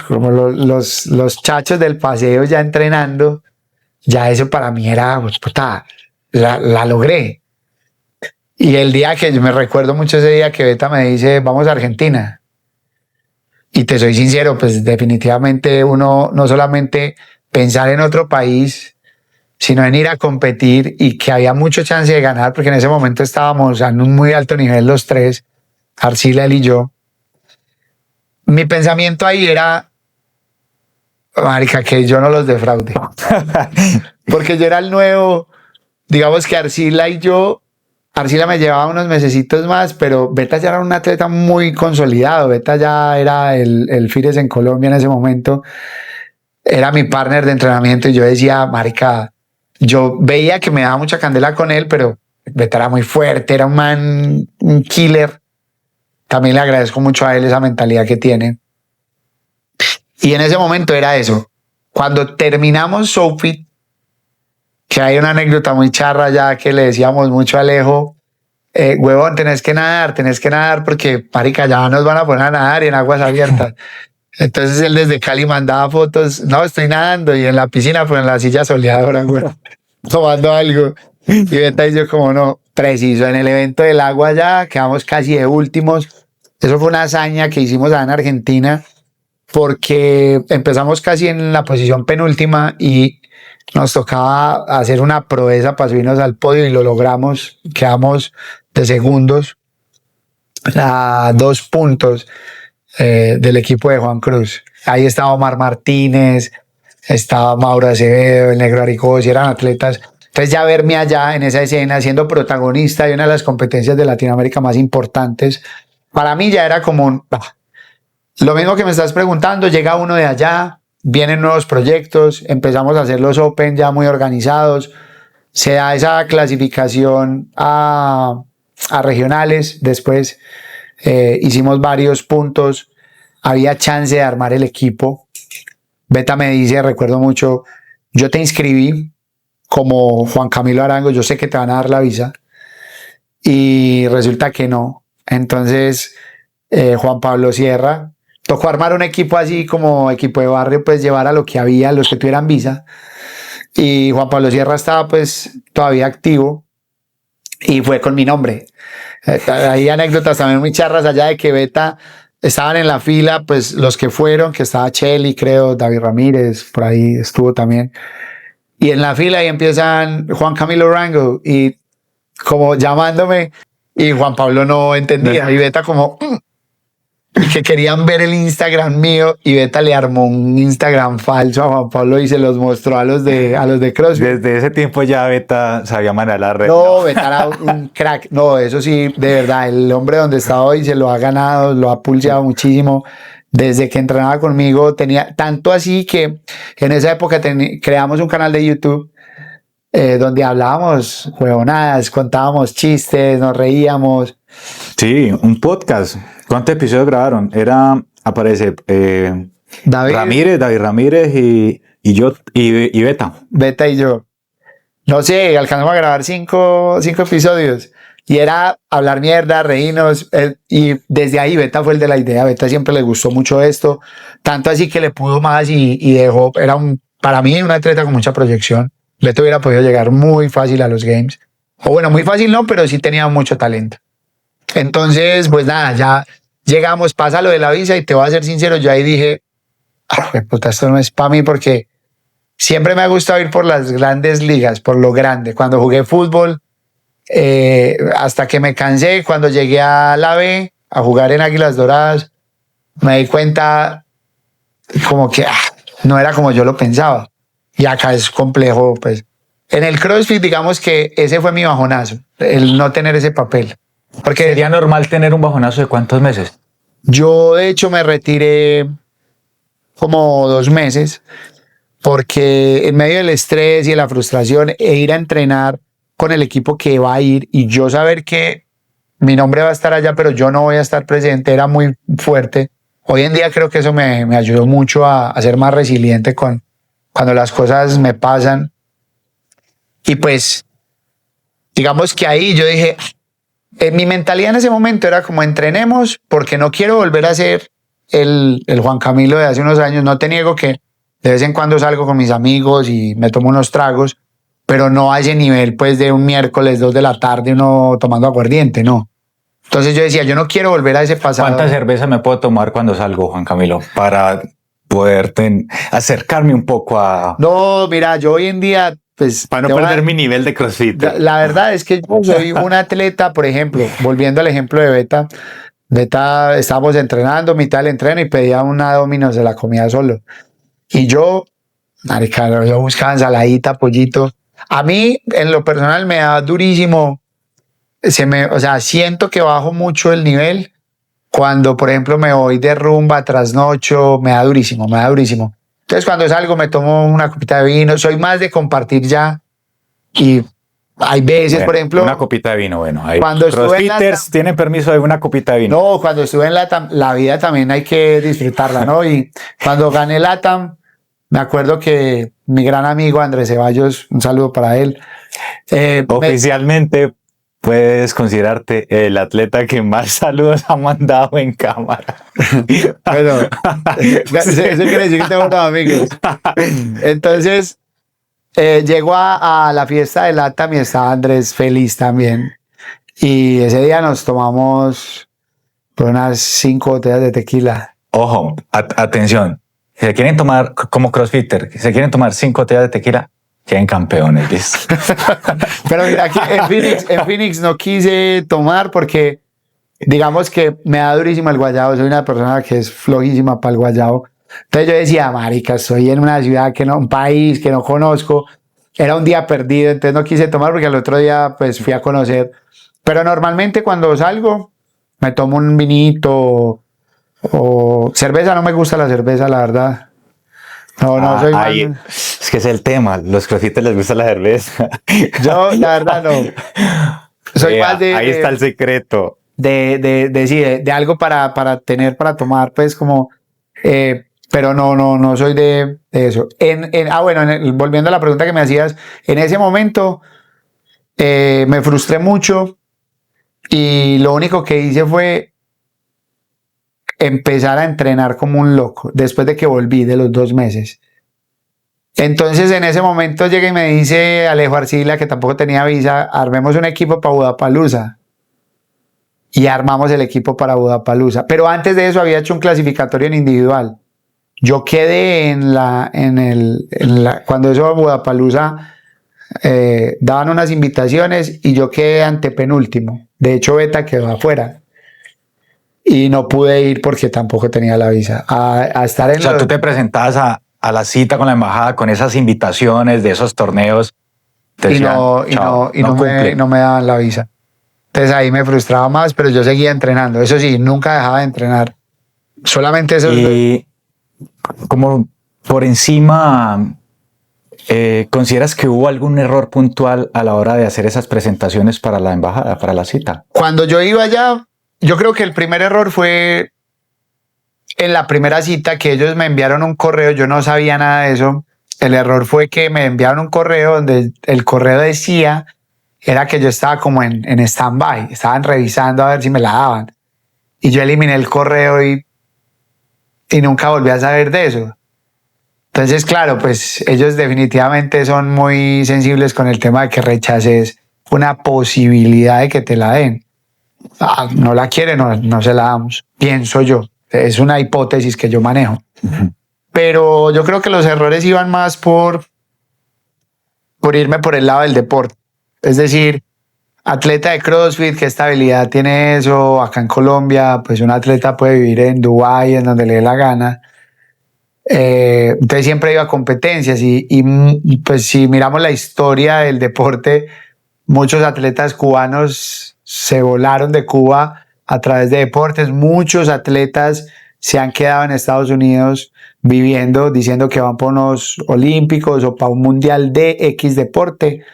como los chachos del paseo ya entrenando. Ya eso para mí era, pues, puta, la logré. Y el día que yo me recuerdo mucho ese día que Beta me dice, vamos a Argentina. Y te soy sincero, pues definitivamente uno no solamente pensar en otro país, sino en ir a competir y que había mucho chance de ganar, porque en ese momento estábamos en un muy alto nivel los tres, Arcila, él y yo. Mi pensamiento ahí era, marica, que yo no los defraude. Porque yo era el nuevo, digamos que Arcila y yo, Arcila me llevaba unos mesecitos más, pero Beta ya era un atleta muy consolidado. Beta ya era el Fires en Colombia en ese momento. Era mi partner de entrenamiento y yo decía, marica, yo veía que me daba mucha candela con él, pero Beta era muy fuerte, era un man, un killer. También le agradezco mucho a él esa mentalidad que tiene. Y en ese momento era eso. Cuando terminamos SoFit, que hay una anécdota muy charra ya que le decíamos mucho a Alejo, huevón, tenés que nadar porque, marica, ya nos van a poner a nadar y en aguas abiertas. Entonces él desde Cali mandaba fotos, no, estoy nadando y en la piscina, pues en la silla soleadora, güey, tomando algo. Y Beta y yo como no, preciso, en el evento del agua ya quedamos casi de últimos. Eso fue una hazaña que hicimos allá en Argentina porque empezamos casi en la posición penúltima y nos tocaba hacer una proeza para subirnos al podio y lo logramos. Quedamos de segundos a 2 puntos del equipo de Juan Cruz. Ahí estaba Omar Martínez, estaba Mauro Acevedo, el Negro Aricosi, eran atletas. Entonces ya verme allá en esa escena siendo protagonista de una de las competencias de Latinoamérica más importantes, para mí ya era como lo mismo que me estás preguntando, llega uno de allá, vienen nuevos proyectos, empezamos a hacer los Open ya muy organizados, se da esa clasificación a regionales, después hicimos varios puntos, había chance de armar el equipo. Beta me dice, recuerdo mucho, yo te inscribí como Juan Camilo Arango, yo sé que te van a dar la visa, y resulta que no. Entonces Juan Pablo Sierra, tocó armar un equipo así como equipo de barrio, pues llevar a lo que había, los que tuvieran visa. Y Juan Pablo Sierra estaba pues todavía activo y fue con mi nombre. Hay anécdotas también muy charras allá de que Beta estaban en la fila, pues los que fueron, que estaba Cheli, creo, David Ramírez, por ahí estuvo también. Y en la fila ahí empiezan Juan Camilo Arango y como llamándome y Juan Pablo no entendía y Beta como... y que querían ver el Instagram mío y Beta le armó un Instagram falso a Juan Pablo y se los mostró a los de CrossFit. Desde ese tiempo ya Beta sabía manejar la red. No, Beta era un crack. No, eso sí, de verdad, el hombre donde está hoy se lo ha ganado, lo ha pulseado muchísimo. Desde que entrenaba conmigo tenía tanto así que en esa época creamos un canal de YouTube donde hablábamos huevonadas, contábamos chistes, nos reíamos. Sí, un podcast. ¿Cuántos episodios grabaron? Aparece David Ramírez y yo y Beta. Beta y yo. No sé, alcanzamos a grabar 5 episodios y era hablar mierda, reírnos, y desde ahí Beta fue el de la idea. Beta siempre le gustó mucho esto, tanto así que le pudo más y dejó, para mí un atleta con mucha proyección. Beta hubiera podido llegar muy fácil a los games, o bueno, muy fácil no, pero sí tenía mucho talento. Entonces, pues nada, ya llegamos, pasa lo de la visa y te voy a ser sincero, yo ahí dije, puta, esto no es para mí porque siempre me ha gustado ir por las grandes ligas, por lo grande. Cuando jugué fútbol, hasta que me cansé, cuando llegué a la B, a jugar en Águilas Doradas, me di cuenta como que no era como yo lo pensaba. Y acá es complejo, pues. En el CrossFit, digamos que ese fue mi bajonazo, el no tener ese papel. Porque ¿Sería normal tener un bajonazo de cuántos meses? yo, de hecho, me retiré como 2 meses, porque en medio del estrés y de la frustración, e ir a entrenar con el equipo que va a ir y yo saber que mi nombre va a estar allá, pero yo no voy a estar presente, era muy fuerte. Hoy en día creo que eso me ayudó mucho a ser más resiliente cuando las cosas me pasan. Y pues, digamos que ahí yo dije, mi mentalidad en ese momento era como entrenemos porque no quiero volver a ser el Juan Camilo de hace unos años. No te niego que de vez en cuando salgo con mis amigos y me tomo unos tragos, pero no a ese nivel pues de un miércoles 2 de la tarde uno tomando aguardiente, no. Entonces yo decía, yo no quiero volver a ese pasado. ¿Cuánta cerveza me puedo tomar cuando salgo, Juan Camilo, para poder acercarme un poco a... No, mira, yo hoy en día, pues... Para no perder mi nivel de CrossFit. La verdad es que yo soy un atleta, por ejemplo, volviendo al ejemplo de Beta. Beta, estábamos entrenando, mitad del entreno y pedía una Domino's de la comida solo. Y yo, marica, yo buscaba ensaladita, pollito. A mí, en lo personal, me da durísimo. O sea, siento que bajo mucho el nivel cuando, por ejemplo, me voy de rumba, trasnocho, me da durísimo, me da durísimo. Entonces, cuando salgo, me tomo una copita de vino. Soy más de compartir ya. Y hay veces, Bueno, por ejemplo... una copita de vino, bueno. Cuando estuve en CrossFitters tienen permiso de una copita de vino. No, cuando estuve en LATAM, la vida también hay que disfrutarla, ¿no? Y cuando gané LATAM, me acuerdo que mi gran amigo Andrés Ceballos, un saludo para él. Oficialmente puedes considerarte el atleta que más saludos ha mandado en cámara. Bueno, eso quiere decir que tengo unos amigos. Entonces, llegó a la fiesta de LATAM y estaba Andrés feliz también. Y ese día nos tomamos unas 5 botellas de tequila. Ojo, atención. Si se quieren tomar, como CrossFitter, si se quieren tomar 5 botellas de tequila, queden campeones, ¿listo? Pero mira, aquí en Phoenix no quise tomar porque digamos que me da durísimo el guayabo. Soy una persona que es flojísima para el guayabo. Entonces yo decía, marica, estoy en una ciudad un país que no conozco. Era un día perdido, entonces no quise tomar porque al otro día pues fui a conocer. Pero normalmente cuando salgo me tomo un vinito o cerveza. No me gusta la cerveza, la verdad. No soy mal. Es que es el tema. Los crossfitters les gusta la cerveza. Yo, la verdad, no. Soy más de... Ahí está el secreto. De algo para tener, para tomar, pues como... pero no soy de eso. Volviendo a la pregunta que me hacías, en ese momento me frustré mucho y lo único que hice fue empezar a entrenar como un loco después de que volví de los 2 meses. Entonces en ese momento llega y me dice Alejo Arcila, que tampoco tenía visa, armemos un equipo para Budapalooza. Y armamos el equipo para Budapalooza. Pero antes de eso había hecho un clasificatorio en individual. Yo quedé cuando eso Budapalooza daban unas invitaciones y yo quedé antepenúltimo. De hecho, Beta quedó afuera. Y no pude ir porque tampoco tenía la visa. A estar en tú te presentabas a la cita con la embajada con esas invitaciones de esos torneos. No me daban la visa. Entonces ahí me frustraba más, pero yo seguía entrenando. Eso sí, nunca dejaba de entrenar. Solamente eso. Y como por encima, ¿consideras que hubo algún error puntual a la hora de hacer esas presentaciones para la embajada, para la cita? Cuando yo iba allá, yo creo que el primer error fue en la primera cita, que ellos me enviaron un correo. Yo no sabía nada de eso. El error fue que me enviaron un correo donde el correo decía era que yo estaba como en stand-by, estaban revisando a ver si me la daban. Y yo eliminé el correo y nunca volví a saber de eso. Entonces, claro, pues ellos definitivamente son muy sensibles con el tema de que rechaces una posibilidad de que te la den. no la quiere, no se la damos, pienso yo. Es una hipótesis que yo manejo. Pero yo creo que los errores iban más por irme por el lado del deporte. Es decir, atleta de CrossFit, ¿qué estabilidad tiene eso? Acá en Colombia, pues un atleta puede vivir en Dubái, en donde le dé la gana. Entonces siempre iba a competencias y pues si miramos la historia del deporte, muchos atletas cubanos se volaron de Cuba a través de deportes. Muchos atletas se han quedado en Estados Unidos viviendo, diciendo que van por unos olímpicos o para un mundial de X deporte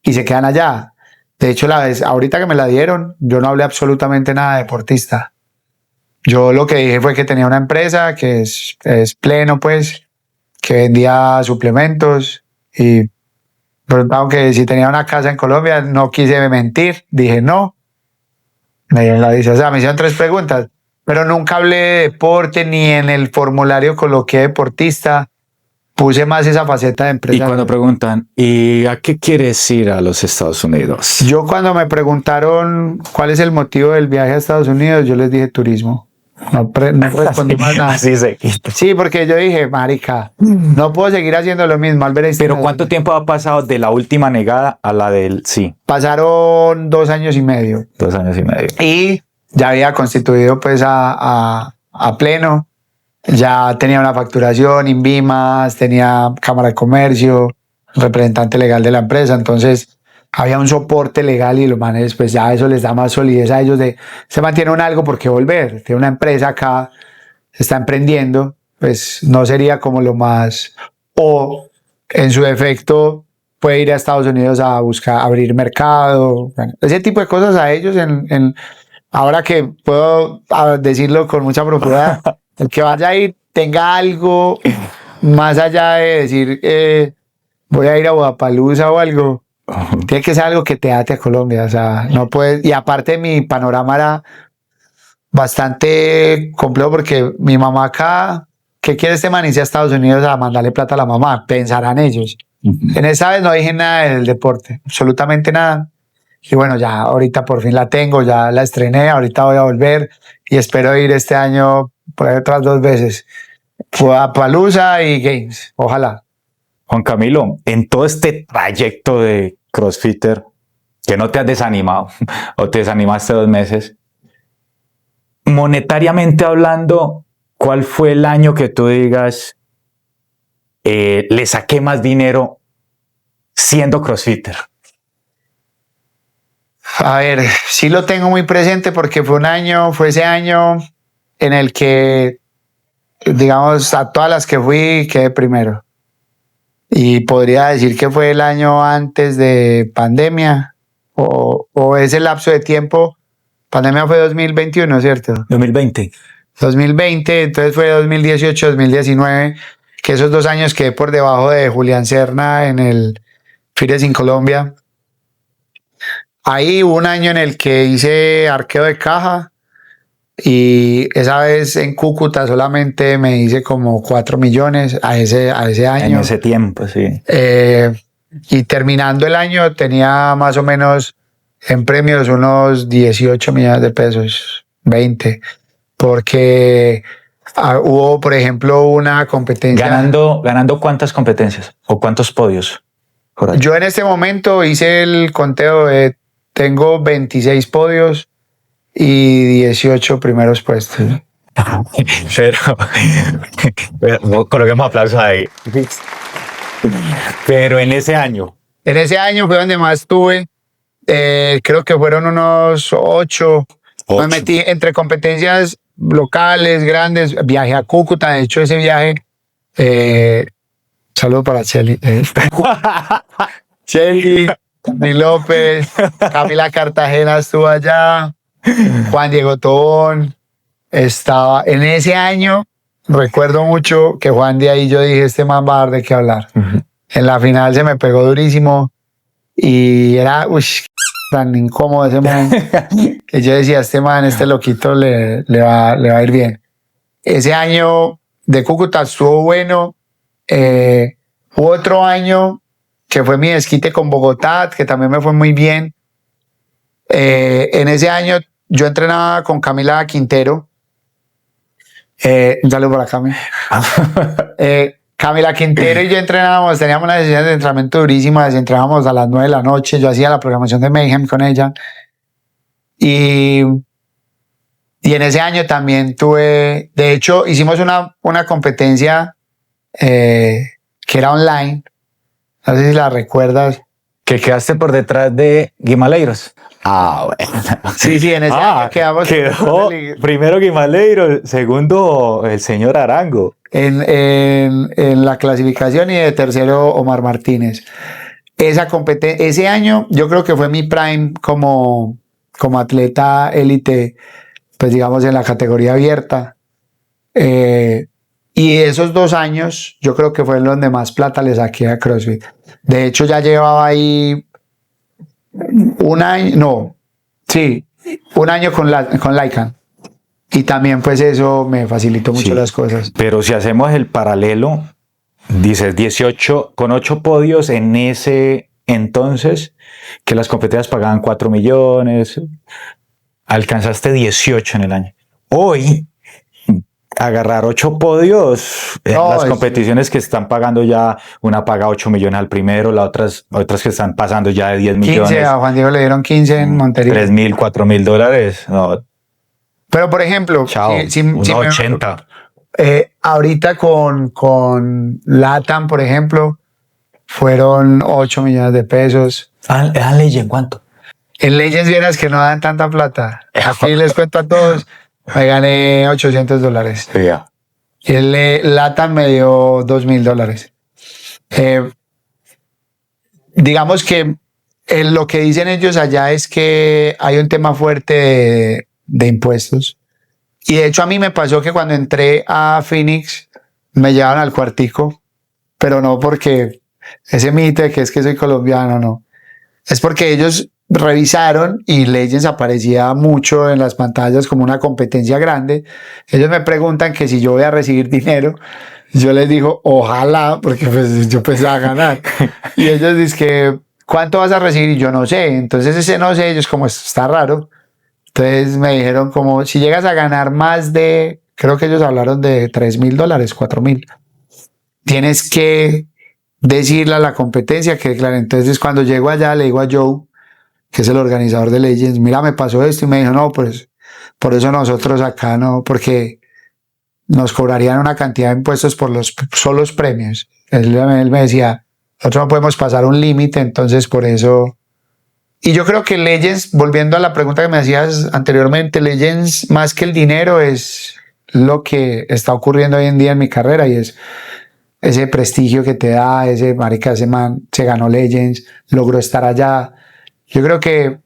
y se quedan allá. De hecho, ahorita que me la dieron, yo no hablé absolutamente nada de deportista. Yo lo que dije fue que tenía una empresa que es Pleno, pues, que vendía suplementos y preguntaron que si tenía una casa en Colombia, no quise mentir, dije no. Me dieron la visa. O sea, me hicieron 3 preguntas, pero nunca hablé de deporte ni en el formulario coloqué deportista. Puse más esa faceta de empresa. Y cuando preguntan, ¿y a qué quieres ir a los Estados Unidos? Yo cuando me preguntaron cuál es el motivo del viaje a Estados Unidos, yo les dije turismo. No respondí más nada. Así se quita. Sí, porque yo dije, marica, no puedo seguir haciendo lo mismo. Pero ¿cuánto tiempo ha pasado de la última negada a la del sí? Pasaron 2 años y medio. 2 años y medio. Y ya había constituido pues a Pleno. Ya tenía una facturación, Invimas, tenía Cámara de Comercio, representante legal de la empresa. Entonces había un soporte legal y los manes, pues ya eso les da más solidez a ellos se mantienen algo por qué volver. Tiene una empresa acá, se está emprendiendo, pues no sería como lo más, o en su defecto puede ir a Estados Unidos a buscar abrir mercado, bueno, ese tipo de cosas a ellos ahora que puedo decirlo con mucha propiedad, el que vaya a ir tenga algo más allá de decir voy a ir a Guadalajara o algo. Tiene que ser algo que te ate a Colombia, o sea, no puedes, y aparte mi panorama era bastante complejo porque mi mamá acá, ¿qué quiere este man? Irse a Estados Unidos a mandarle plata a la mamá? Pensarán ellos. En esa vez no dije nada del deporte, absolutamente nada. Y bueno, ya ahorita por fin la tengo, ya la estrené, ahorita voy a volver y espero ir este año por ahí otras 2 veces. Fue a Palusa y Games, ojalá. Juan Camilo, en todo este trayecto de CrossFitter, que no te has desanimado o te desanimaste 2 meses, monetariamente hablando, ¿cuál fue el año que tú digas le saqué más dinero siendo CrossFitter? A ver, sí lo tengo muy presente porque fue ese año en el que, digamos, a todas las que fui quedé primero. Y podría decir que fue el año antes de pandemia o ese lapso de tiempo. Pandemia fue 2021, ¿cierto? 2020. 2020, entonces fue 2018, 2019, que esos 2 años quedé por debajo de Julián Serna en el Fires in Colombia. Ahí hubo un año en el que hice arqueo de caja y esa vez en Cúcuta solamente me hice como 4 millones a ese año. En ese tiempo, sí. Y terminando el año tenía más o menos en premios unos 18 millones de pesos, 20, porque hubo, por ejemplo, una competencia. ¿Ganando cuántas competencias o cuántos podios? Yo en este momento hice el conteo tengo 26 podios y 18 primeros puestos. Pero coloquemos aplausos ahí. Pero en ese año. En ese año fue donde más tuve. Creo que fueron unos 8. Me metí entre competencias locales, grandes. Viajé a Cúcuta. De hecho, ese viaje. Saludo para Cheli. Cheli, Cami López, Camila Cartagena estuvo allá. Juan Diego Tobón estaba en ese año. Recuerdo mucho que Juan de ahí yo dije, este man va a dar de qué hablar. En la final se me pegó durísimo y era tan incómodo ese man que yo decía, este man, este loquito le va a ir bien. Ese año de Cúcuta estuvo bueno. Hubo otro año que fue mi desquite con Bogotá, que también me fue muy bien. En ese año yo entrenaba con Camila Quintero. Un saludo para Cami. Camila Quintero y yo entrenábamos, teníamos una sesión de entrenamiento durísimas, entrenábamos a las 9 de la noche, yo hacía la programación de Mayhem con ella. Y en ese año también tuve, de hecho, hicimos una competencia que era online, no sé si la recuerdas. Que quedaste por detrás de Guimaleiros. Ah, bueno. Sí, en ese año quedamos. Quedó primero Guimaleiros, segundo el señor Arango. En la clasificación y de tercero Omar Martínez. Ese año yo creo que fue mi prime como atleta élite, pues digamos en la categoría abierta. Y esos 2 años yo creo que fue donde más plata le saqué a CrossFit. De hecho ya llevaba ahí un año con Lycan. Y también pues eso me facilitó mucho las cosas. Pero si hacemos el paralelo, dices 18 con 8 podios en ese entonces, que las competencias pagaban 4 millones, alcanzaste 18 en el año. Hoy, agarrar 8 podios en las competiciones que están pagando ya, una paga 8 millones al primero, las otras que están pasando ya de 10 millones. 15, a Juan Diego le dieron 15 en Montería. 3.000, 4.000 dólares. No. Pero por ejemplo, Chao, 80. Ahorita con LATAM, por ejemplo, fueron 8 millones de pesos. ¿A Legend cuánto? En Legends vieras que no dan tanta plata. Aquí les cuento a todos, me gané $800. Yeah. Y el LATAM me dio $2,000. Digamos que lo que dicen ellos allá es que hay un tema fuerte de impuestos. Y de hecho a mí me pasó que cuando entré a Phoenix me llevaban al cuartico, pero no porque ese mito de que es que soy colombiano, no. Es porque ellos revisaron y Legends aparecía mucho en las pantallas como una competencia grande. Ellos me preguntan que si yo voy a recibir dinero. Yo les digo, ojalá, porque pues yo pensaba ganar. Y ellos dicen que, ¿cuánto vas a recibir? Y yo no sé. Entonces ese no sé, ellos como está raro. Entonces me dijeron como, si llegas a ganar más de, creo que ellos hablaron de $3,000, $4,000, tienes que decirle a la competencia que, claro, entonces cuando llego allá le digo a Joe, que es el organizador de Legends, mira, me pasó esto, y me dijo, no, pues por eso nosotros acá no, porque nos cobrarían una cantidad de impuestos por los solos premios. Él me decía, nosotros no podemos pasar un límite, entonces por eso. Y yo creo que Legends, volviendo a la pregunta que me hacías anteriormente, Legends más que el dinero es lo que está ocurriendo hoy en día en mi carrera, y es ese prestigio que te da, ese marica, ese man se ganó Legends, logró estar allá. Yo creo que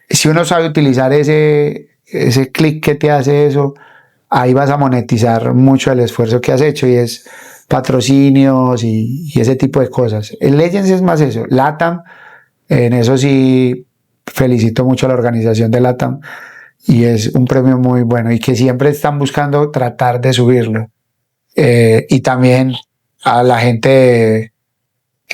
si uno sabe utilizar ese clic que te hace eso, ahí vas a monetizar mucho el esfuerzo que has hecho, y es patrocinios y ese tipo de cosas. El Legends es más eso. LATAM, en eso sí felicito mucho a la organización de LATAM, y es un premio muy bueno y que siempre están buscando tratar de subirlo. Y también a la gente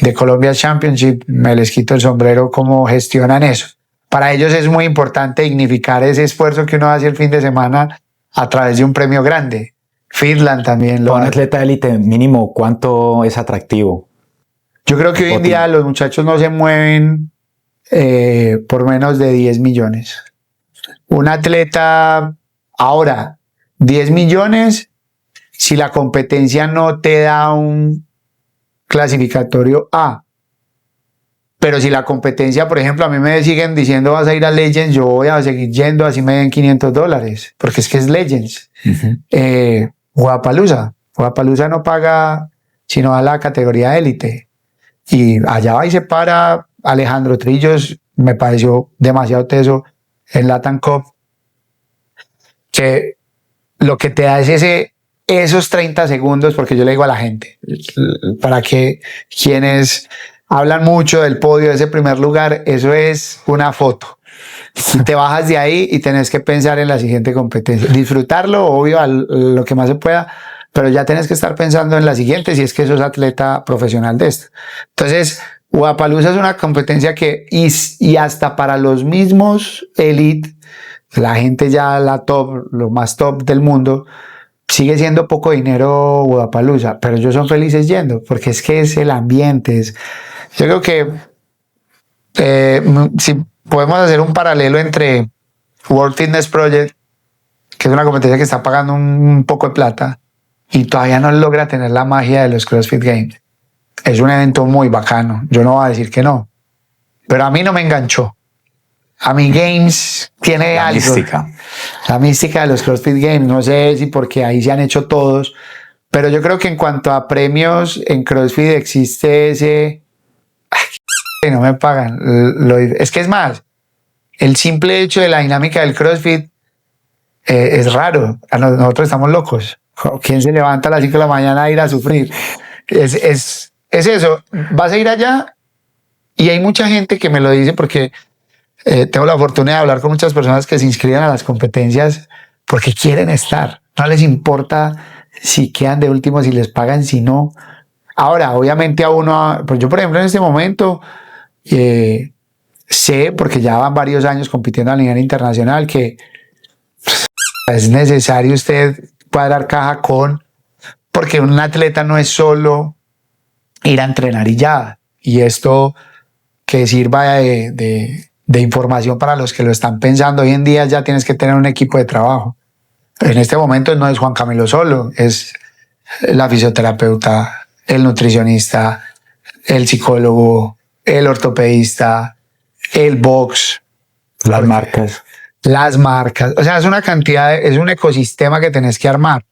de Colombia Championship me les quito el sombrero cómo gestionan eso. Para ellos es muy importante dignificar ese esfuerzo que uno hace el fin de semana a través de un premio grande. Finland también lo hace. Un atleta élite mínimo, ¿cuánto es atractivo? Yo creo que hoy en día los muchachos no se mueven por menos de 10 millones. Un atleta ahora, 10 millones, si la competencia no te da un clasificatorio A. Pero si la competencia, por ejemplo, a mí me siguen diciendo vas a ir a Legends, yo voy a seguir yendo así me den $500, porque es que es Legends. Wodapalooza no paga sino a la categoría élite. Y allá va y se para Alejandro Trillos, me pareció demasiado teso en Latin Cup, que lo que te da es esos 30 segundos, porque yo le digo a la gente, para que quienes hablan mucho del podio de ese primer lugar, eso es una foto. Te bajas de ahí y tenés que pensar en la siguiente competencia. Disfrutarlo, obvio, a lo que más se pueda, pero ya tenés que estar pensando en la siguiente si es que sos atleta profesional de esto. Entonces, Wodapalooza es una competencia que, y hasta para los mismos elite, la gente ya la top, lo más top del mundo, sigue siendo poco dinero Wodapalooza, pero ellos son felices yendo, porque es que es el ambiente. Yo creo que si podemos hacer un paralelo entre World Fitness Project, que es una competencia que está pagando un poco de plata y todavía no logra tener la magia de los CrossFit Games. Es un evento muy bacano, yo no voy a decir que no, pero a mí no me enganchó. A mí Games tiene La algo. mística. La mística de los CrossFit Games, no sé si porque ahí se han hecho todos, pero yo creo que en cuanto a premios en CrossFit existe ese... Ay, no me pagan. Es que es más, el simple hecho de la dinámica del CrossFit es raro. Nosotros estamos locos. ¿Quién se levanta a las 5 de la mañana a ir a sufrir? Es eso. Vas a ir allá y hay mucha gente que me lo dice porque tengo la fortuna de hablar con muchas personas que se inscriben a las competencias porque quieren estar. No les importa si quedan de último, si les pagan, si no. Ahora, obviamente a uno, pues yo por ejemplo en este momento sé, porque ya van varios años compitiendo a nivel internacional, que es necesario usted cuadrar caja porque un atleta no es solo ir a entrenar y ya. Y esto que sirva de información para los que lo están pensando. Hoy en día ya tienes que tener un equipo de trabajo. En este momento no es Juan Camilo solo, es la fisioterapeuta, el nutricionista, el psicólogo, el ortopedista, el box, Las marcas. las marcas. O sea, es una cantidad, es un ecosistema que tenés que armar.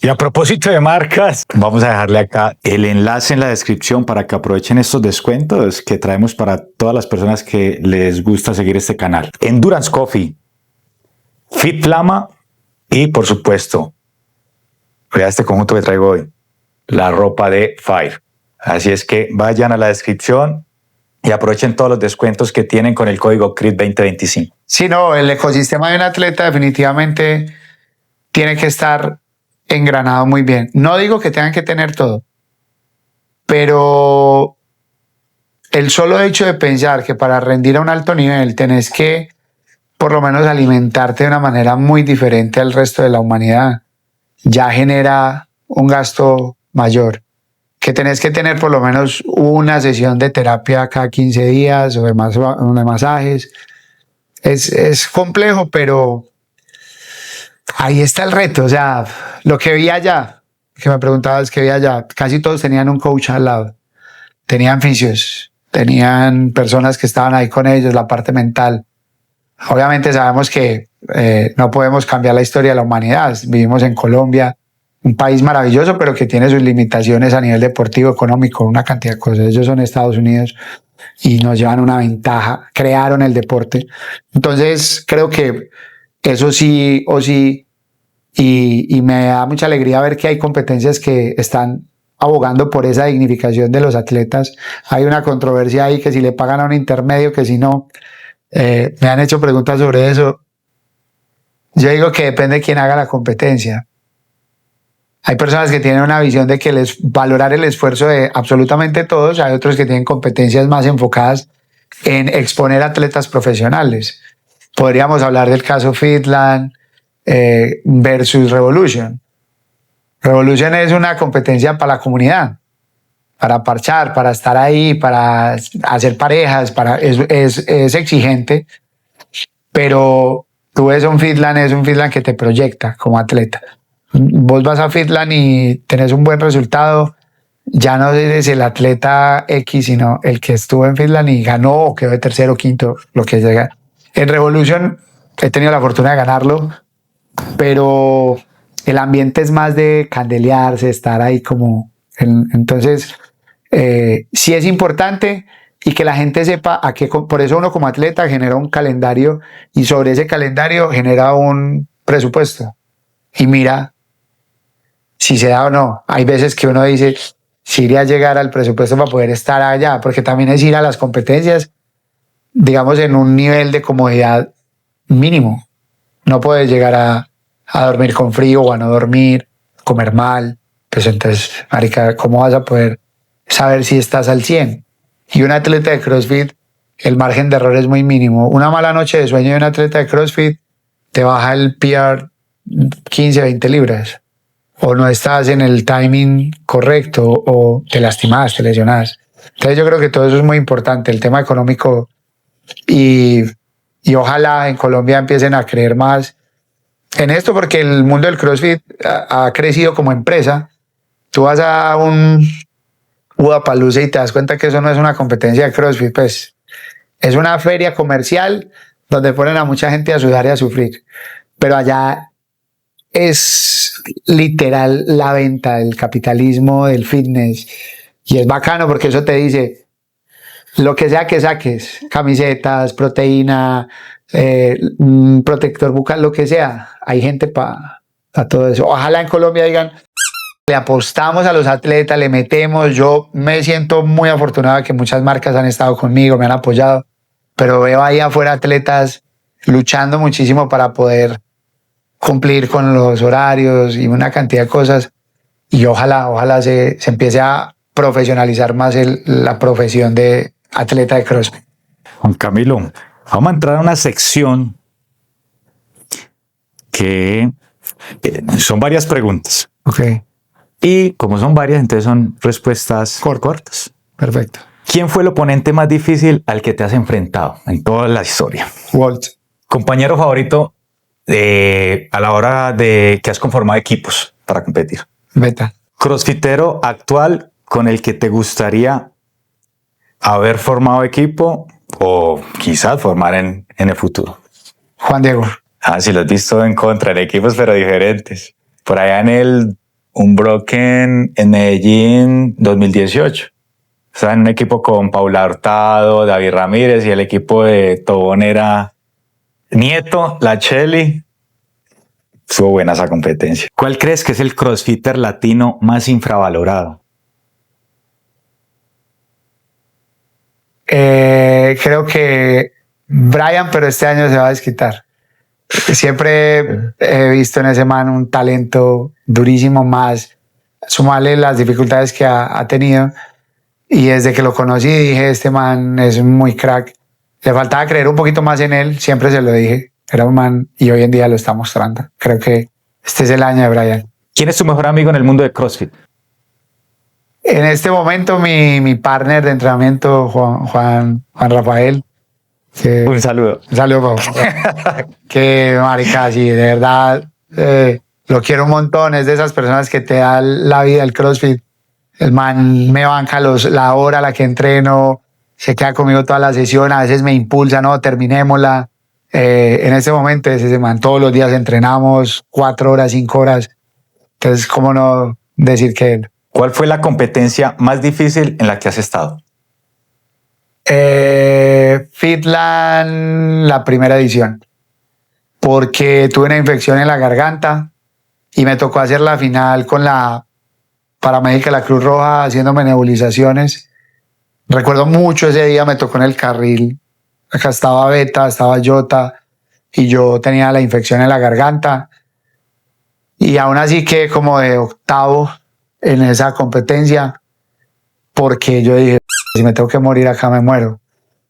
Y a propósito de marcas, vamos a dejarle acá el enlace en la descripción para que aprovechen estos descuentos que traemos para todas las personas que les gusta seguir este canal. Endurance Coffee, Fit Flama y, por supuesto, vea este conjunto que traigo hoy, la ropa de Fire. Así es que vayan a la descripción y aprovechen todos los descuentos que tienen con el código CRIT 2025. Sí, no, el ecosistema de un atleta definitivamente tiene que estar engranado muy bien. No digo que tengan que tener todo, pero el solo hecho de pensar que para rendir a un alto nivel tenés que por lo menos alimentarte de una manera muy diferente al resto de la humanidad ya genera un gasto mayor. Que tenés que tener por lo menos una sesión de terapia cada 15 días o de masajes. Es complejo, pero ahí está el reto. O sea, lo que vi allá, que me preguntabas que vi allá, casi todos tenían un coach al lado. Tenían fisios, tenían personas que estaban ahí con ellos, la parte mental. Obviamente sabemos que no podemos cambiar la historia de la humanidad. Vivimos en Colombia, un país maravilloso, pero que tiene sus limitaciones a nivel deportivo, económico, una cantidad de cosas. Ellos son Estados Unidos y nos llevan una ventaja, crearon el deporte. Entonces creo que eso sí o sí, y me da mucha alegría ver que hay competencias que están abogando por esa dignificación de los atletas. Hay una controversia ahí que si le pagan a un intermedio, que si no. Me han hecho preguntas sobre eso. Yo digo que depende de quién haga la competencia. Hay personas que tienen una visión de que valorar el esfuerzo de absolutamente todos. Hay otros que tienen competencias más enfocadas en exponer atletas profesionales. Podríamos hablar del caso Fitland versus Revolution. Revolution es una competencia para la comunidad, para parchar, para estar ahí, para hacer parejas, es exigente, pero tú ves un Fitland, es un Fitland que te proyecta como atleta. Vos vas a Fitland y tenés un buen resultado, ya no eres el atleta X, sino el que estuvo en Fitland y ganó o quedó de tercero, quinto, lo que llega. En Revolution he tenido la fortuna de ganarlo, pero el ambiente es más de candelearse, estar ahí como... Entonces, sí es importante y que la gente sepa a qué... Por eso uno como atleta genera un calendario y sobre ese calendario genera un presupuesto. Y mira si se da o no. Hay veces que uno dice, si iría a llegar al presupuesto para poder estar allá, porque también es ir a las competencias, digamos, en un nivel de comodidad mínimo. No puedes llegar a dormir con frío o a no dormir, comer mal. Pues entonces, marica, ¿cómo vas a poder saber si estás al 100? Y un atleta de CrossFit, el margen de error es muy mínimo. Una mala noche de sueño de un atleta de CrossFit te baja el PR 15, 20 libras. O no estás en el timing correcto, o te lastimas, te lesionas. Entonces yo creo que todo eso es muy importante, el tema económico, y ojalá en Colombia empiecen a creer más en esto, porque el mundo del CrossFit ha crecido como empresa. Tú vas a un Udapalooza y te das cuenta que eso no es una competencia de CrossFit, pues es una feria comercial donde ponen a mucha gente a sudar y a sufrir, pero allá es literal la venta, el capitalismo del fitness, y es bacano porque eso te dice lo que sea que saques, camisetas, proteína, protector bucal, lo que sea, hay gente para todo eso. Ojalá en Colombia digan, le apostamos a los atletas, le metemos. Yo me siento muy afortunado que muchas marcas han estado conmigo, me han apoyado, pero veo ahí afuera atletas luchando muchísimo para poder cumplir con los horarios y una cantidad de cosas, y ojalá se empiece a profesionalizar más la profesión de atleta de CrossFit. Juan Camilo, vamos a entrar a una sección que son varias preguntas. Ok. Y como son varias, entonces son respuestas cortas. Perfecto. ¿Quién fue el oponente más difícil al que te has enfrentado en toda la historia? Walt. ¿Compañero favorito a la hora de que has conformado equipos para competir? Beta. ¿Crossfitero actual con el que te gustaría haber formado equipo o quizás formar en el futuro? Juan Diego. Ah, sí, lo has visto en contra, en equipos pero diferentes. Por allá en el Unbroken en Medellín 2018. Estaba en un equipo con Paula Hurtado, David Ramírez, y el equipo de Tobón era Nieto, La Cheli. Estuvo buena esa competencia. ¿Cuál crees que es el crossfitter latino más infravalorado? Creo que Brian, pero este año se va a desquitar. Siempre he visto en ese man un talento durísimo, más sumarle las dificultades que ha tenido, y desde que lo conocí dije, este man es muy crack. Le faltaba creer un poquito más en él, siempre se lo dije, era un man, y hoy en día lo está mostrando. Creo que este es el año de Brian. ¿Quién es tu mejor amigo en el mundo de CrossFit? En este momento mi partner de entrenamiento, Juan Rafael. Un saludo. Un saludo, papá. Que marica, sí, de verdad, lo quiero un montón. Es de esas personas que te dan la vida el CrossFit. El man me banca la hora a la que entreno, se queda conmigo toda la sesión, a veces me impulsa, no, terminémosla. En este momento es ese man, todos los días entrenamos 4 horas, 5 horas. Entonces, ¿cómo no decir que él? ¿Cuál fue la competencia más difícil en la que has estado? Fitland, la primera edición, porque tuve una infección en la garganta y me tocó hacer la final con la paramédica de la Cruz Roja haciéndome nebulizaciones. Recuerdo mucho ese día, me tocó en el carril. Acá estaba Beta, estaba Jota, y yo tenía la infección en la garganta. Y aún así quedé como de octavo en esa competencia, porque yo dije, si me tengo que morir acá me muero.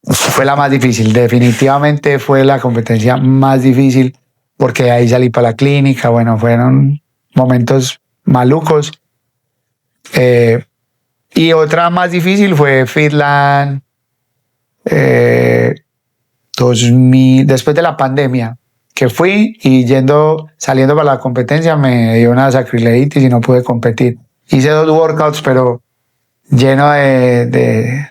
Fue la más difícil, definitivamente fue la competencia más difícil, porque de ahí salí para la clínica. Bueno, fueron momentos malucos. Y otra más difícil fue Fitland 2000, después de la pandemia, que fui y saliendo para la competencia me dio una sacroiliitis y no pude competir. Hice 2 workouts, pero lleno de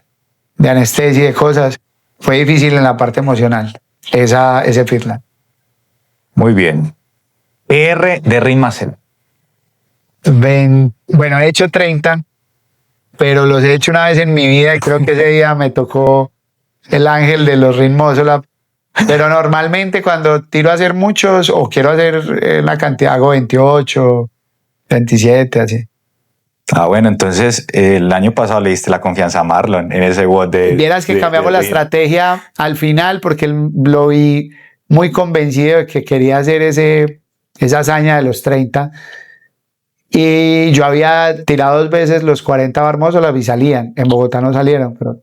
anestesia y de cosas. Fue difícil en la parte emocional, ese Fitland. Muy bien. PR de Ring Muscle. Bueno, he hecho 30, pero los he hecho una vez en mi vida y creo que ese día me tocó el ángel de los Ring Muscle Up. Pero normalmente cuando tiro a hacer muchos o quiero hacer la cantidad, hago 28, 27, así. Ah, bueno, entonces el año pasado le diste la confianza a Marlon en ese WOD de... Vieras que cambiamos la estrategia al final porque lo vi muy convencido de que quería hacer esa hazaña de los 30. Y yo había tirado 2 veces los 40 bar muscle up y salían. En Bogotá no salieron, pero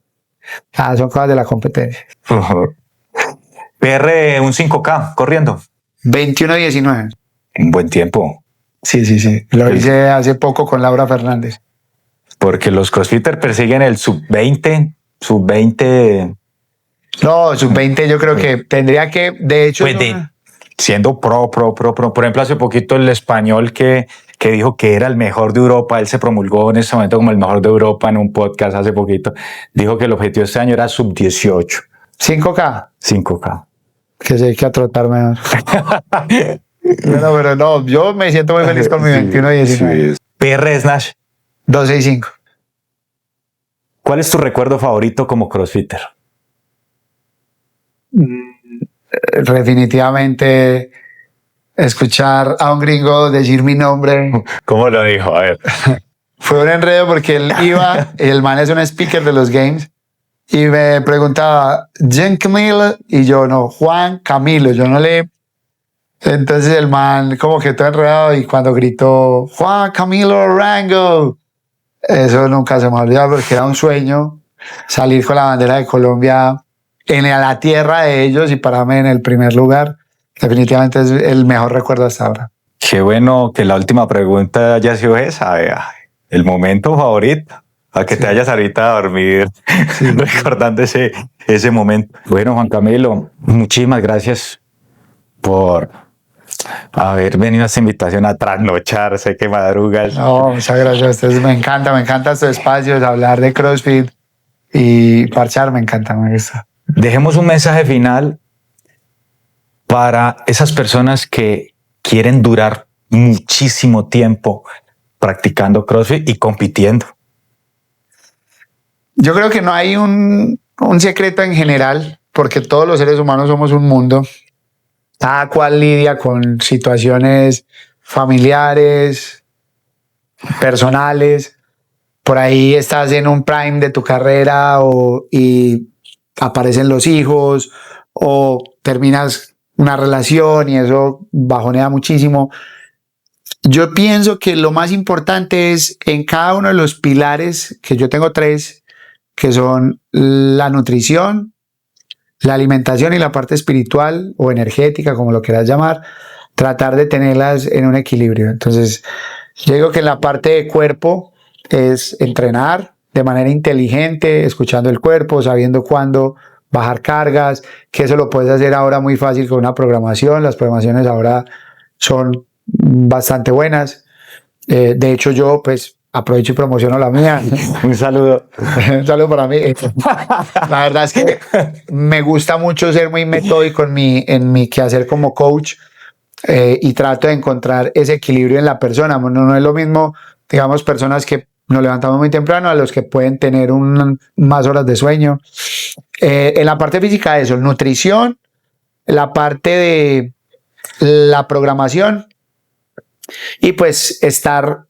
son cosas de la competencia. PR un 5K corriendo. 21-19. Un buen tiempo. Sí. Lo hice hace poco con Laura Fernández. Porque los crossfitters persiguen el sub-20. No, sub-20 yo creo que tendría que, de hecho... Pues siendo pro. Por ejemplo, hace poquito el español que dijo que era el mejor de Europa, él se promulgó en ese momento como el mejor de Europa en un podcast hace poquito, dijo que el objetivo de este año era sub-18. 5K. 5K. Que se hay que trotar mejor. pero no, yo me siento muy feliz con mi 21-19. Sí. PR Snatch. 265. ¿Cuál es tu recuerdo favorito como crossfitter? Definitivamente escuchar a un gringo decir mi nombre. ¿Cómo lo dijo? A ver. Fue un enredo porque él iba, el man es un speaker de los games, y me preguntaba, Jean Camilo, y yo no, Juan Camilo, yo no le... Entonces el man como que todo enredado, y cuando gritó, Juan Camilo Rango, eso nunca se me olvidó porque era un sueño salir con la bandera de Colombia en la tierra de ellos y pararme en el primer lugar. Definitivamente es el mejor recuerdo hasta ahora. Qué bueno que la última pregunta haya sido esa. Vea. El momento favorito. A que te vayas ahorita a dormir recordando ese momento. Bueno, Juan Camilo, muchísimas gracias por haber venido a esta invitación a trasnochar. Sé que madrugas. No, muchas gracias a ustedes. Me encanta estos espacios, hablar de CrossFit y parchar, me encanta, me gusta. Dejemos un mensaje final para esas personas que quieren durar muchísimo tiempo practicando CrossFit y compitiendo. Yo creo que no hay un secreto en general, porque todos los seres humanos somos un mundo. Cada cual lidia con situaciones familiares, personales. Por ahí estás en un prime de tu carrera y aparecen los hijos o terminas una relación y eso bajonea muchísimo. Yo pienso que lo más importante es en cada uno de los pilares, que yo tengo 3, que son la nutrición, la alimentación y la parte espiritual o energética, como lo quieras llamar, tratar de tenerlas en un equilibrio. Entonces, yo digo que en la parte de cuerpo es entrenar de manera inteligente, escuchando el cuerpo, sabiendo cuándo bajar cargas, que eso lo puedes hacer ahora muy fácil con una programación. Las programaciones ahora son bastante buenas. De hecho, yo pues aprovecho y promociono la mía. Un saludo. Un saludo para mí. La verdad es que me gusta mucho ser muy metódico en mi quehacer como coach, y trato de encontrar ese equilibrio en la persona. No es lo mismo, digamos, personas que nos levantamos muy temprano a los que pueden tener más horas de sueño. En la parte física, eso, nutrición, la parte de la programación y pues estar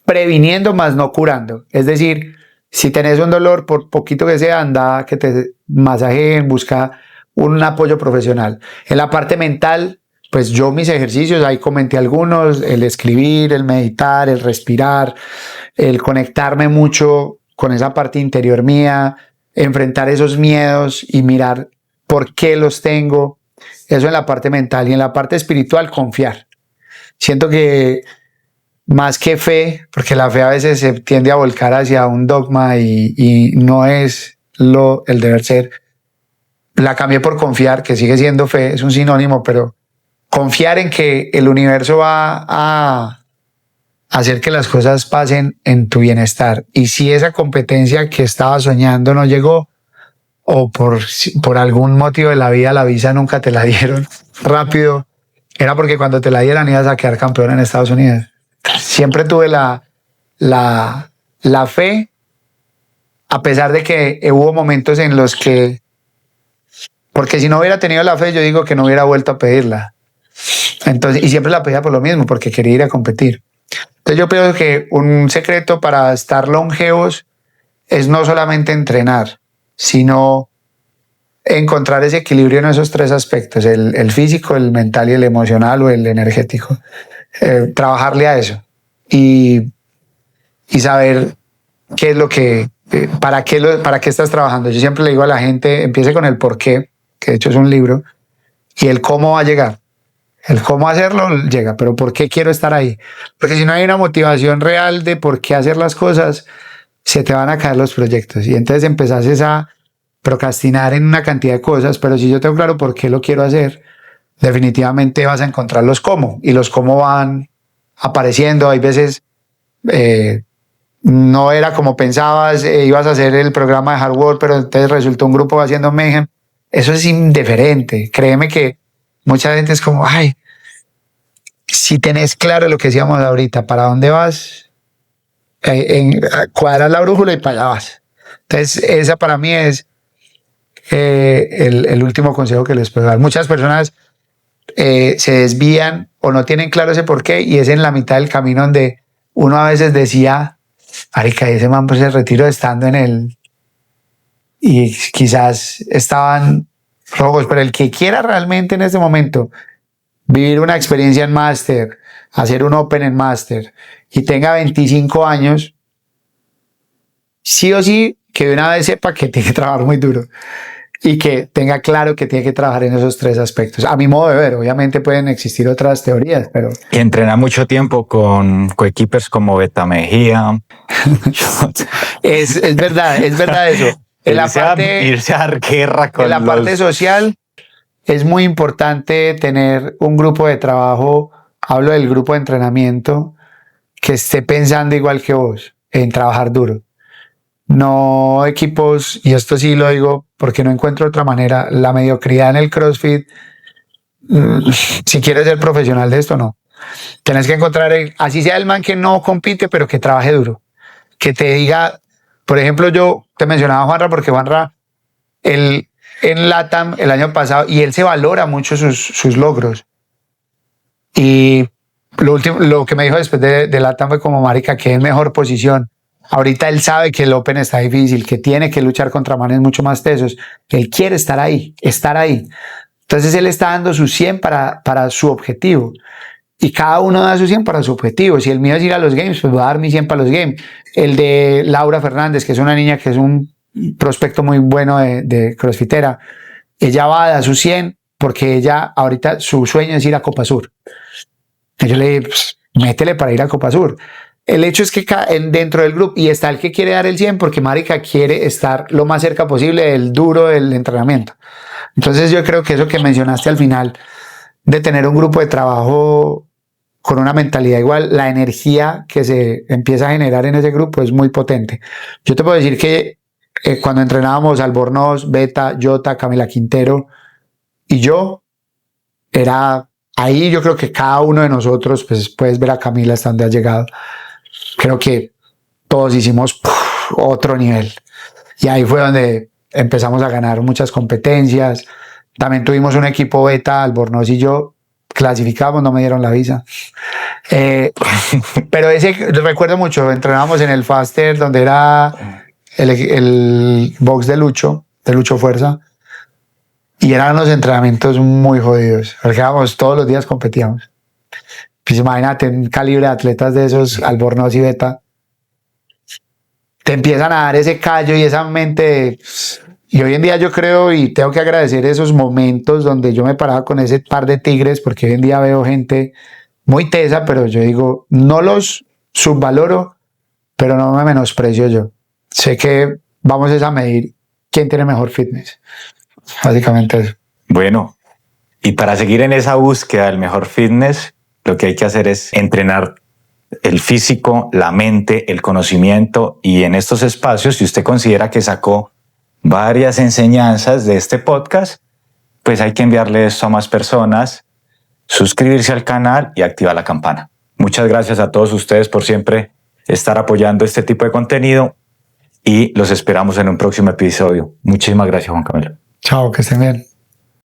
previniendo más no curando. Es decir, si tenés un dolor, por poquito que sea, anda que te masajeen, busca un apoyo profesional. En la parte mental, pues yo mis ejercicios, ahí comenté algunos, el escribir, el meditar, el respirar, el conectarme mucho con esa parte interior mía, enfrentar esos miedos y mirar por qué los tengo. Eso en la parte mental. Y en la parte espiritual, confiar. Siento que más que fe, porque la fe a veces se tiende a volcar hacia un dogma y no es el deber ser, la cambié por confiar, que sigue siendo fe, es un sinónimo, pero confiar en que el universo va a hacer que las cosas pasen en tu bienestar. Y si esa competencia que estaba soñando no llegó, o por algún motivo de la vida la visa nunca te la dieron rápido, era porque cuando te la dieran ibas a quedar campeón en Estados Unidos. Siempre tuve la fe, a pesar de que hubo momentos en los que, porque si no hubiera tenido la fe, yo digo que no hubiera vuelto a pedirla. Entonces, y siempre la pedía por lo mismo, porque quería ir a competir. Entonces yo creo que un secreto para estar longevos es no solamente entrenar, sino encontrar ese equilibrio en esos 3 aspectos, el físico, el mental y el emocional o el energético. Trabajarle a eso y saber qué es lo que, para qué estás trabajando. Yo siempre le digo a la gente, empiece con el por qué, que de hecho es un libro, y el cómo va a llegar. El cómo hacerlo llega, pero ¿por qué quiero estar ahí? Porque si no hay una motivación real de por qué hacer las cosas, se te van a caer los proyectos y entonces empezás a procrastinar en una cantidad de cosas, pero si yo tengo claro por qué lo quiero hacer, definitivamente vas a encontrar los cómo y los cómo van apareciendo. Hay veces no era como pensabas, ibas a hacer el programa de hardware, pero entonces resultó un grupo haciendo Mayhem. Eso es indiferente. Créeme que mucha gente es como, ay, si tenés claro lo que decíamos ahorita, para dónde vas, cuadras la brújula y para allá vas. Entonces, esa para mí es el último consejo que les puedo dar. Muchas personas se desvían o no tienen claro ese porqué y es en la mitad del camino donde uno a veces decía, marica, ese man pues se retiró estando en el... Y quizás estaban rojos, pero el que quiera realmente en este momento vivir una experiencia en máster, hacer un Open en máster y tenga 25 años, sí o sí que de una vez sepa que tiene que trabajar muy duro y que tenga claro que tiene que trabajar en esos 3 aspectos. A mi modo de ver, obviamente pueden existir otras teorías, pero... Y entrena mucho tiempo con coequippers como Beta Mejía. es verdad eso. En la parte, irse a dar guerra con en la parte social es muy importante tener un grupo de trabajo, hablo del grupo de entrenamiento, que esté pensando igual que vos, en trabajar duro. No equipos, y esto sí lo digo porque no encuentro otra manera, la mediocridad en el CrossFit, si quieres ser profesional de esto, no. Tienes que encontrar, así sea el man que no compite, pero que trabaje duro. Que te diga, por ejemplo, yo te mencionaba a Juanra, porque Juanra, en LATAM el año pasado, y él se valora mucho sus logros. Y lo que me dijo después de LATAM fue como, marica, que es mejor posición. Ahorita él sabe que el Open está difícil, que tiene que luchar contra manes mucho más tesos. Él quiere estar ahí. Entonces él está dando su 100 para su objetivo. Y cada uno da su 100 para su objetivo. Si el mío es ir a los games, pues voy a dar mi 100 para los games. El de Laura Fernández, que es una niña que es un prospecto muy bueno de crossfitera, ella va a dar su 100 porque ella ahorita su sueño es ir a Copa Sur. Y yo le dije, pues, métele para ir a Copa Sur. El hecho es que dentro del grupo, y está el que quiere dar el 100 porque marica quiere estar lo más cerca posible del duro del entrenamiento. Entonces yo creo que eso que mencionaste al final, de tener un grupo de trabajo con una mentalidad igual, la energía que se empieza a generar en ese grupo es muy potente. Yo te puedo decir que cuando entrenábamos Albornoz, Beta, Jota, Camila Quintero y yo, era ahí. Yo creo que cada uno de nosotros, pues puedes ver a Camila hasta donde ha llegado. Creo que todos hicimos otro nivel. Y ahí fue donde empezamos a ganar muchas competencias. También tuvimos un equipo Beta, Albornoz y yo, clasificamos, no me dieron la visa. Pero ese recuerdo mucho, entrenábamos en el Faster, donde era el box de Lucho Fuerza, y eran los entrenamientos muy jodidos, porque todos los días competíamos. Pues imagínate un calibre de atletas de esos, Albornoz y Beta, te empiezan a dar ese callo y esa mente. Y hoy en día yo creo y tengo que agradecer esos momentos donde yo me paraba con ese par de tigres, porque hoy en día veo gente muy tesa, pero yo digo, no los subvaloro, pero no me menosprecio yo. Sé que vamos a medir quién tiene mejor fitness. Básicamente eso. Bueno, y para seguir en esa búsqueda del mejor fitness, lo que hay que hacer es entrenar el físico, la mente, el conocimiento, y en estos espacios, si usted considera que sacó varias enseñanzas de este podcast, pues hay que enviarle esto a más personas, suscribirse al canal y activar la campana. Muchas gracias a todos ustedes por siempre estar apoyando este tipo de contenido y los esperamos en un próximo episodio. Muchísimas gracias, Juan Camilo. Chao, que estén bien.